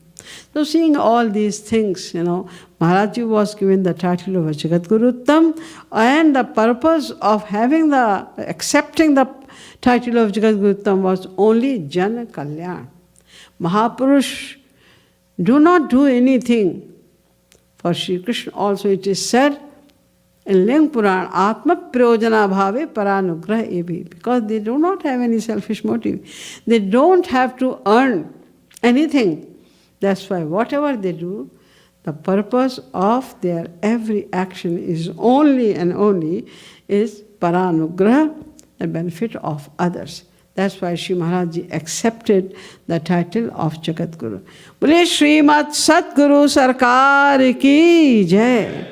Speaker 3: So seeing all these things, Maharaj Ji was given the title of Jagadguruttam, and the purpose of accepting the title of Jagadguruttam was only Jana Kalyan. Mahapurush do not do anything. For Sri Krishna also it is said in Ling Puran, Atma Prayojana Bhave Paranugraha Ebi, because they do not have any selfish motive. They don't have to earn anything. That's why whatever they do, the purpose of their every action is only and only is Paranugraha, the benefit of others. That's why Shri Maharaj Ji accepted the title of Jagadguru. Bole Srimad Satguru Sarkar ki jai,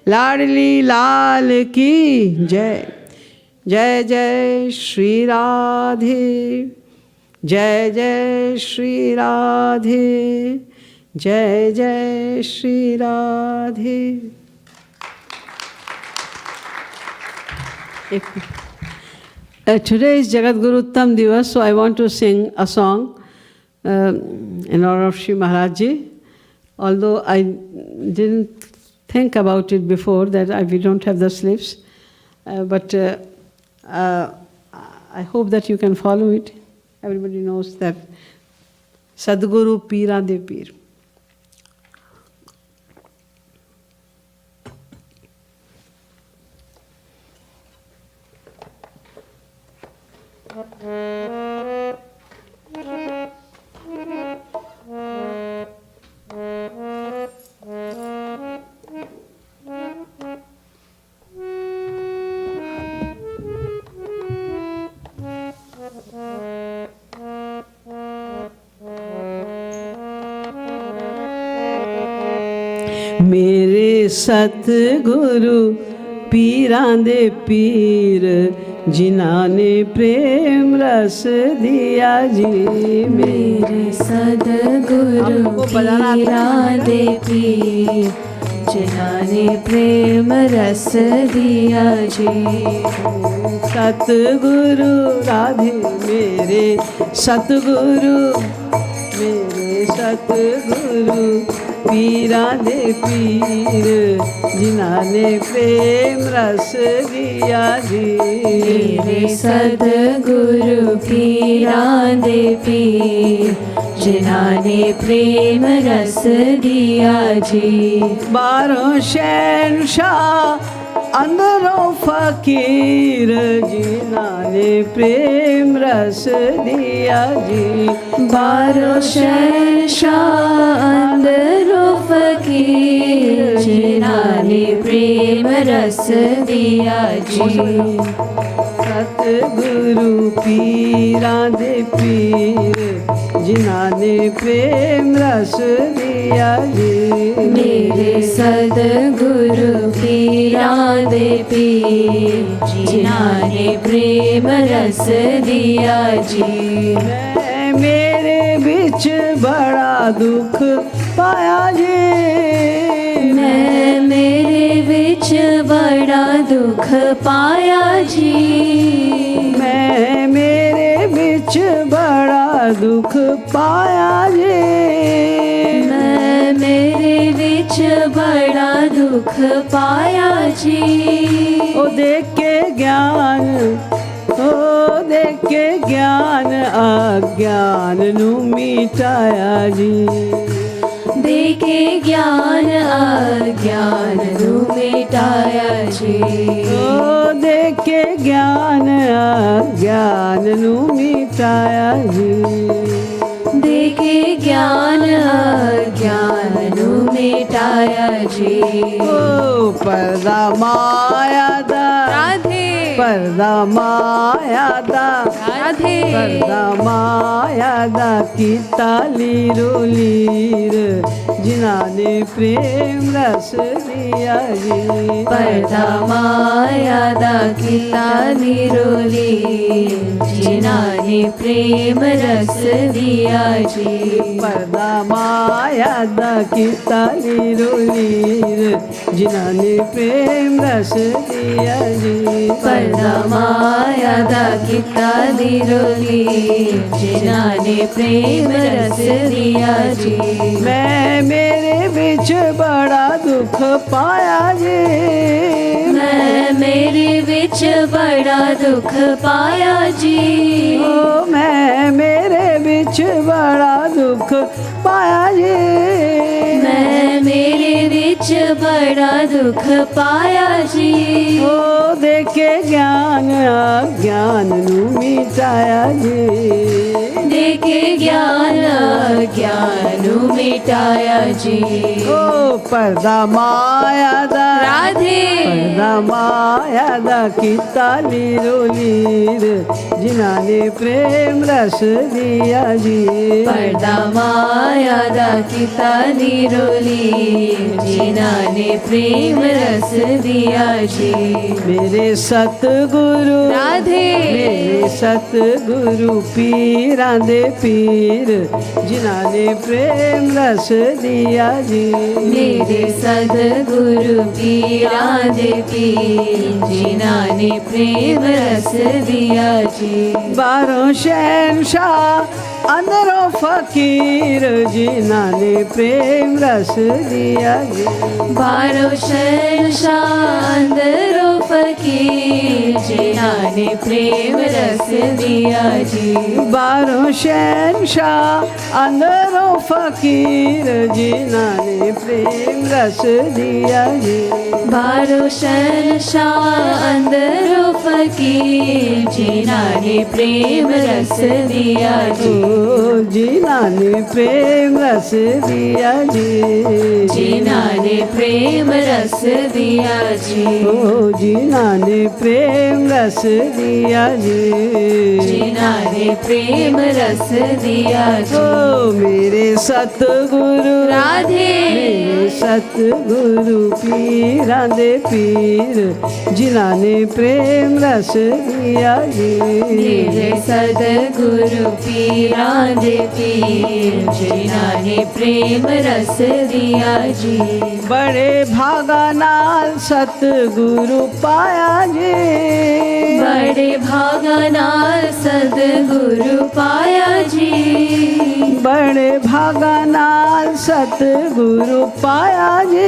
Speaker 3: Ladli Lal ki jai, Jai Jai Shri Radhe, Jai Jai Shri Radhe, Jai Jai Shri Radhe. Today is Jagadguruttam Divas, so I want to sing a song in honor of Shri Maharaj Ji. Although I didn't think about it before, that we don't have the slips. But I hope that you can follow it. Everybody knows that Sadguru Pira De Pir. मेरे सतगुरु पीरां दे पीर जिन्हां ने प्रेम रस दिया जी।
Speaker 2: मेरे सतगुरु पीरां दे पीर जिन्हां ने प्रेम रस दिया जी।
Speaker 3: सतगुरु राधे मेरे सतगुरु पीरा दे पीर जिन्हां ने प्रेम रस दिया जी।
Speaker 2: मेरे सद्गुरु पीरा दे पीर जिन्हां ने प्रेम रस दिया जी।
Speaker 3: बारों शहंशाह अंदरों फकीर जिन्हां ने प्रेम रस दिया जी।
Speaker 2: बारों शहंशाह अंदरों फकीर जिन्हां ने प्रेम रस दिया जी।
Speaker 3: सतगुरु पीरा दे पीर जिन्हां ने प्रेम रस दिया जी।
Speaker 2: मेरे सद्गुरु पीरा दे पीर जिन्हां ने प्रेम रस दिया जी।
Speaker 3: मैं मेरे बिच बड़ा दुख पाया जी।
Speaker 2: मैं मेरे बिच बड़ा दुख पाया जी।
Speaker 3: मैं मेरे बिच बड़ा दुख पाया जी।
Speaker 2: मैं मेरे बिच बड़ा दुख पाया जी।
Speaker 3: ओ देख के ज्ञान ओ देख के ज्ञान अज्ञान नू मिटाया जी।
Speaker 2: देखे ज्ञान अज्ञान नू मिटाया जी।
Speaker 3: ओ देख के ज्ञान अज्ञान नू मिटाया जी।
Speaker 2: देखे ज्ञान अज्ञान नू मिटाया जी।
Speaker 3: ओ पर्दा माया दा
Speaker 2: राधे
Speaker 3: पर्दा माया दा
Speaker 2: राधे
Speaker 3: पर्दा माया दा कीता लीरो लीर जिन्हां ने प्रेम रस दिया जी।
Speaker 2: पर्दा माया दा कीता निरोली जिन्हां ने प्रेम रस दिया जी।
Speaker 3: पर्दा माया दा कीता लीरो लीर जिन्हां ने प्रेम रस दिया जी।
Speaker 2: पर्दा माया दा कीता निरोली जिन्हां ने प्रेम रस दिया जी।
Speaker 3: मैं मेरे बिच बड़ा दुख पाया जी।
Speaker 2: मैं मेरे बिच बड़ा दुख पाया जी।
Speaker 3: ओ मैं मेरे बिच बड़ा दुख पाया जी।
Speaker 2: मैं मेरे बिच बड़ा दुख पाया जी।
Speaker 3: ओ देखे ज्ञान अज्ञान नू मिटाया जी।
Speaker 2: देखे ज्ञान अज्ञान नू मिटाया जी।
Speaker 3: ओ पर्दा माया दा
Speaker 2: राधे
Speaker 3: पर्दा माया दा कीता लीरो लीर जिन्हां ने प्रेम रस दिया जी।
Speaker 2: पर्दा माया दा कीता निरोली जिन्हां ने प्रेम रस दिया जी।
Speaker 3: मेरे सतगुरु
Speaker 2: राधे
Speaker 3: मेरे सतगुरु पीरां दे पीर जिन्हां ने प्रेम रस दिया जी।
Speaker 2: मेरे सद्गुरु पीरा दे पीर जिन्हां ने प्रेम रस दिया जी।
Speaker 3: बारों शहंशाह अंदरों फकीर जिन्हां ने प्रेम रस दिया जी।
Speaker 2: बारों शहंशाह अंदरों फकीर जिन्हां ने प्रेम रस दिया जी।
Speaker 3: बारों शहंशाह अंदरों फकीर जिन्हां ने प्रेम रस दिया जी।
Speaker 2: बारों शहंशाह अंदरों फकीर जिन्हां ने प्रेम रस दिया जी।
Speaker 3: जिन्हां ने प्रेम रस दिया जी।
Speaker 2: जिन्हां ने प्रेम रस दिया जी।
Speaker 3: ओ जिन्हां ने प्रेम रस दिया जी।
Speaker 2: जिन्हां ने प्रेम रस दिया जी।
Speaker 3: ओ मेरे सतगुरु
Speaker 2: राधे
Speaker 3: मेरे सतगुरु पीरां दे पीर जिन्हां ने प्रेम रस दिया जी।
Speaker 2: मेरे सतगुरु पीरां दे पीर जिन्हां ने प्रेम रस दिया जी।
Speaker 3: बड़े भागा नाल सतगुरु पाया जी।
Speaker 2: बड़े भागा नाल सतगुरु पाया जी।
Speaker 3: बड़े भागा नाल सतगुरु पाया जी।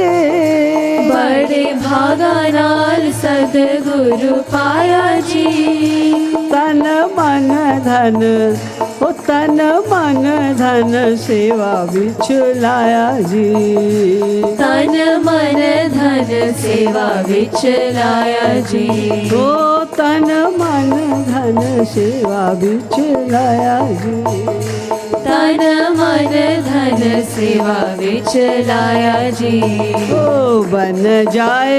Speaker 2: बड़े भागा नाल सतगुरु पाया जी।
Speaker 3: तन मन धन ओ तन मन धन सेवा बिच लाया जी।
Speaker 2: तन मन धन सेवा बिच लाया जी।
Speaker 3: ओ तन मन धन सेवा बिच लाया जी।
Speaker 2: तन मन धन सेवा बिच लाया जी।
Speaker 3: ओ बन जाए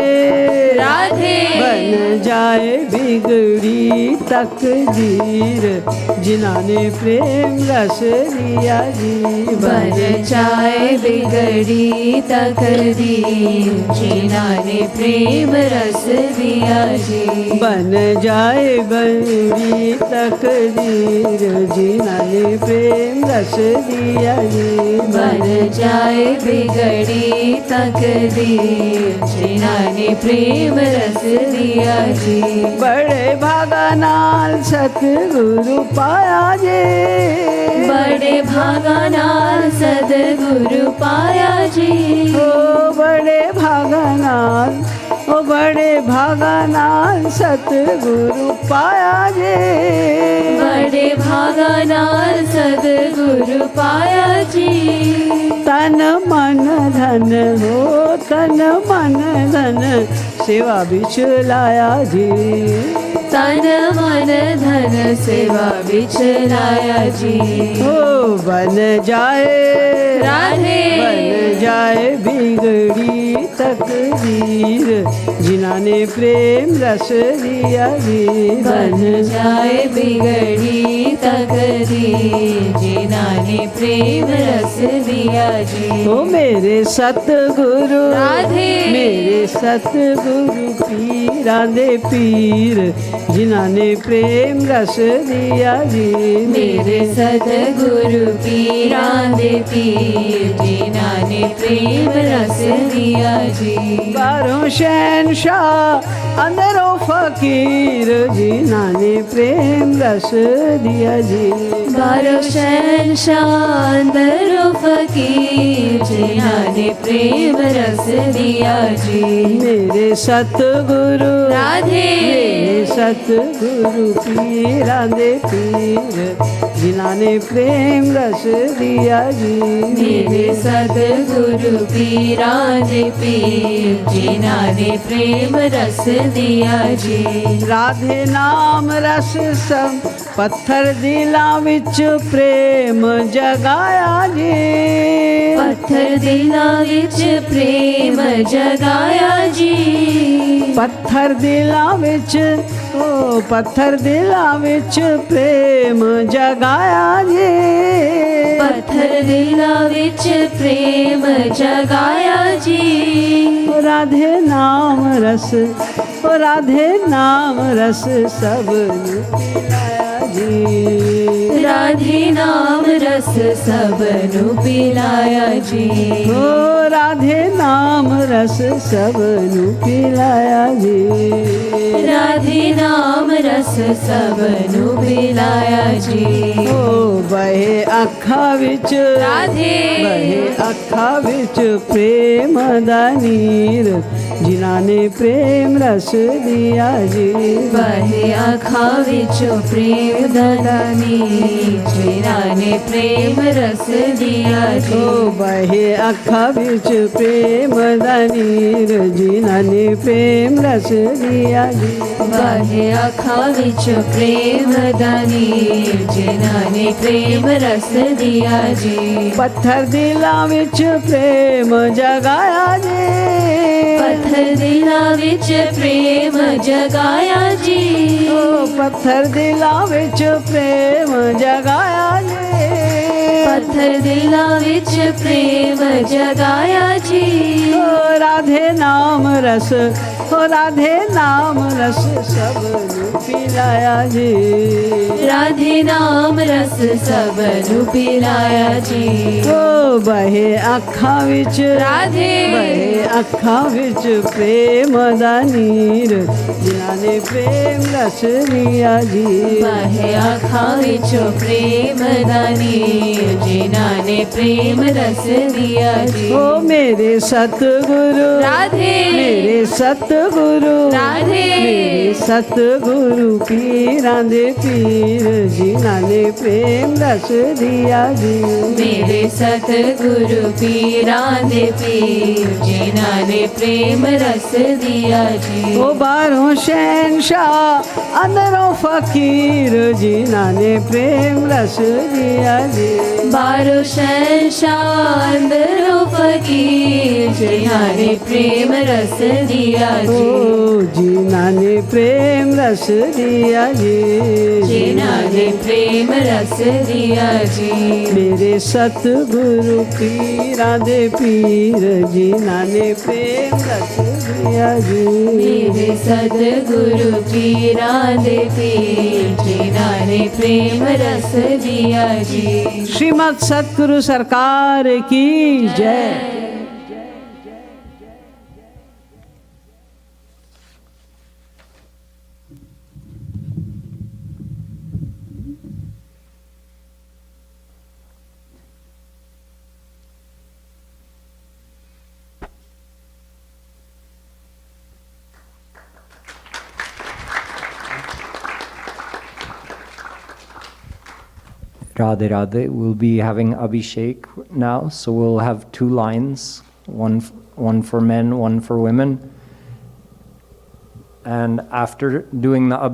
Speaker 2: राधे
Speaker 3: बन जाए बिगड़ी तकदीर जिन्हां ने प्रेम रस दिया जी।
Speaker 2: बन जाए बिगड़ी तकदीर जिन्हां ने प्रेम रस दिया जी।
Speaker 3: बन जाए बिगड़ी तकदीर जिन्हां ने प्रेम रस दिया जी।
Speaker 2: बन जाए बिगड़ी तकदीर जिन्हां ने प्रेम रस दिया जी।
Speaker 3: बड़े भागा नाल सतगुरु पाया जी।
Speaker 2: बड़े भागा नाल सतगुरु पाया जी।
Speaker 3: ओ बड़े भागा नाल ओ बड़े भागा नाल सतगुरु पाया जी।
Speaker 2: बड़े भागा नाल सतगुरु पाया जी।
Speaker 3: तन मन धन हो तन मन धन सेवा बिच लाया जी।
Speaker 2: तन मन धन सेवा बिच लाया जी।
Speaker 3: ओ बन जाए
Speaker 2: राधे
Speaker 3: बन जाए बिगड़ी तकदीर जिन्हां ने प्रेम रस दिया जी।
Speaker 2: बन जाए बिगड़ी तकदीर जिन्हां ने प्रेम रस दिया जी।
Speaker 3: ओ मेरे सतगुरु
Speaker 2: राधे
Speaker 3: मेरे सतगुरु पीरां दे पीर जिन्हां ने प्रेम रस दिया जी।
Speaker 2: मेरे सतगुरु पीरां दे पीर जिन्हां ने प्रेम रस दिया जी।
Speaker 3: बारों शहनशाह अंदरों फकीर जिन्हां ने प्रेम रस दिया जी।
Speaker 2: बारों शहनशाह अंदरों फकीर जिन्हां ने प्रेम रस दिया जी।
Speaker 3: मेरे सतगुरु
Speaker 2: राधे
Speaker 3: मेरे सतगुरु पीरां दे पीर जिन्हां ने प्रेम रस दिया जी।
Speaker 2: मेरे सतगुरु पीरां दे पीर जिन्हां ने प्रेम रस दिया जी।
Speaker 3: राधे नाम रस सब पत्थर दिलां विच प्रेम जगाया जी।
Speaker 2: पत्थर दिलां विच प्रेम जगाया जी।
Speaker 3: पत्थर दिलां विच ओ पत्थर दिलां विच प्रेम जगाया जी।
Speaker 2: पत्थर दिलां विच प्रेम जगाया जी।
Speaker 3: राधे नाम रस ओ राधे नाम रस सब पिलाया जी।
Speaker 2: राधे नाम रस सबनु पिलाया जी।
Speaker 3: ओ राधे नाम रस सबनु पिलाया जी।
Speaker 2: राधे नाम रस सबनु पिलाया जी।
Speaker 3: ओ बहे अखा विच
Speaker 2: राधे
Speaker 3: बहे अखा विच प्रेम दा नीर जिन्हां ने प्रेम रस दिया जी।
Speaker 2: बहे अखा विचों प्रेम ददानी जिन्हां ने प्रेम रस दिया जी।
Speaker 3: ओ बहे अखा विच प्रेम दा नीर जिन्हां ने प्रेम रस दिया जी।
Speaker 2: बहे अखा विचों प्रेम ददानी जिन्हां ने प्रेम रस दिया जी।
Speaker 3: पत्थर दिलां विच प्रेम जगाया जी।
Speaker 2: पत्थर दिलां विच प्रेम जगाया जी।
Speaker 3: ओ पत्थर दिलां विच प्रेम जगाया जी।
Speaker 2: पाथर दिला विच प्रेम जगाया जी।
Speaker 3: ओ राधे नाम रस, ओ राधे नाम रस सबनु पिलाया जी।
Speaker 2: राधे नाम रस सबनु पिलाया जी।
Speaker 3: ओ बहे अखां विच
Speaker 2: राधे,
Speaker 3: बहे अखां विच प्रेम दा नीर, जिन्हां ने प्रेम रस लिया जी।
Speaker 2: बहे अखां विचों प्रेम दा नीर, जिन्हां ने प्रेम रस लिया जी।
Speaker 3: ओ मेरे सतगुरु
Speaker 2: राधे,
Speaker 3: मेरे सतगुरु
Speaker 2: राधे,
Speaker 3: मेरे सतगुरु पीरां दे पीर, जिन्हां ने प्रेम रस दिया जी।
Speaker 2: मेरे सतगुरु पीरां दे पीर, जिन्हां ने प्रेम रस दिया जी।
Speaker 3: ओ बाहरों शहनशाह अंदरों फकीर, जिन्हां ने प्रेम रस दिया जी।
Speaker 2: बारो शहंशाह अंदरों फकीर, जिन्हां ने प्रेम रस दिया जी।
Speaker 3: ओ जिन्हां ने प्रेम रस दिया जी।
Speaker 2: जिन्हां ने प्रेम रस दिया जी।
Speaker 3: मेरे सतगुरु पीरां दे पीर, जिन्हां ने प्रेम रस दिया जी।
Speaker 2: मेरे सतगुरु पीरां दे पीर, जिन्हां ने प्रेम रस दिया जी।
Speaker 3: श्रीमद सतगुरु सरकार की जय।
Speaker 4: Radhe Radhe. We'll be having Abhishek now, so we'll have 2 lines, one for men, one for women. And after doing the Abhishek,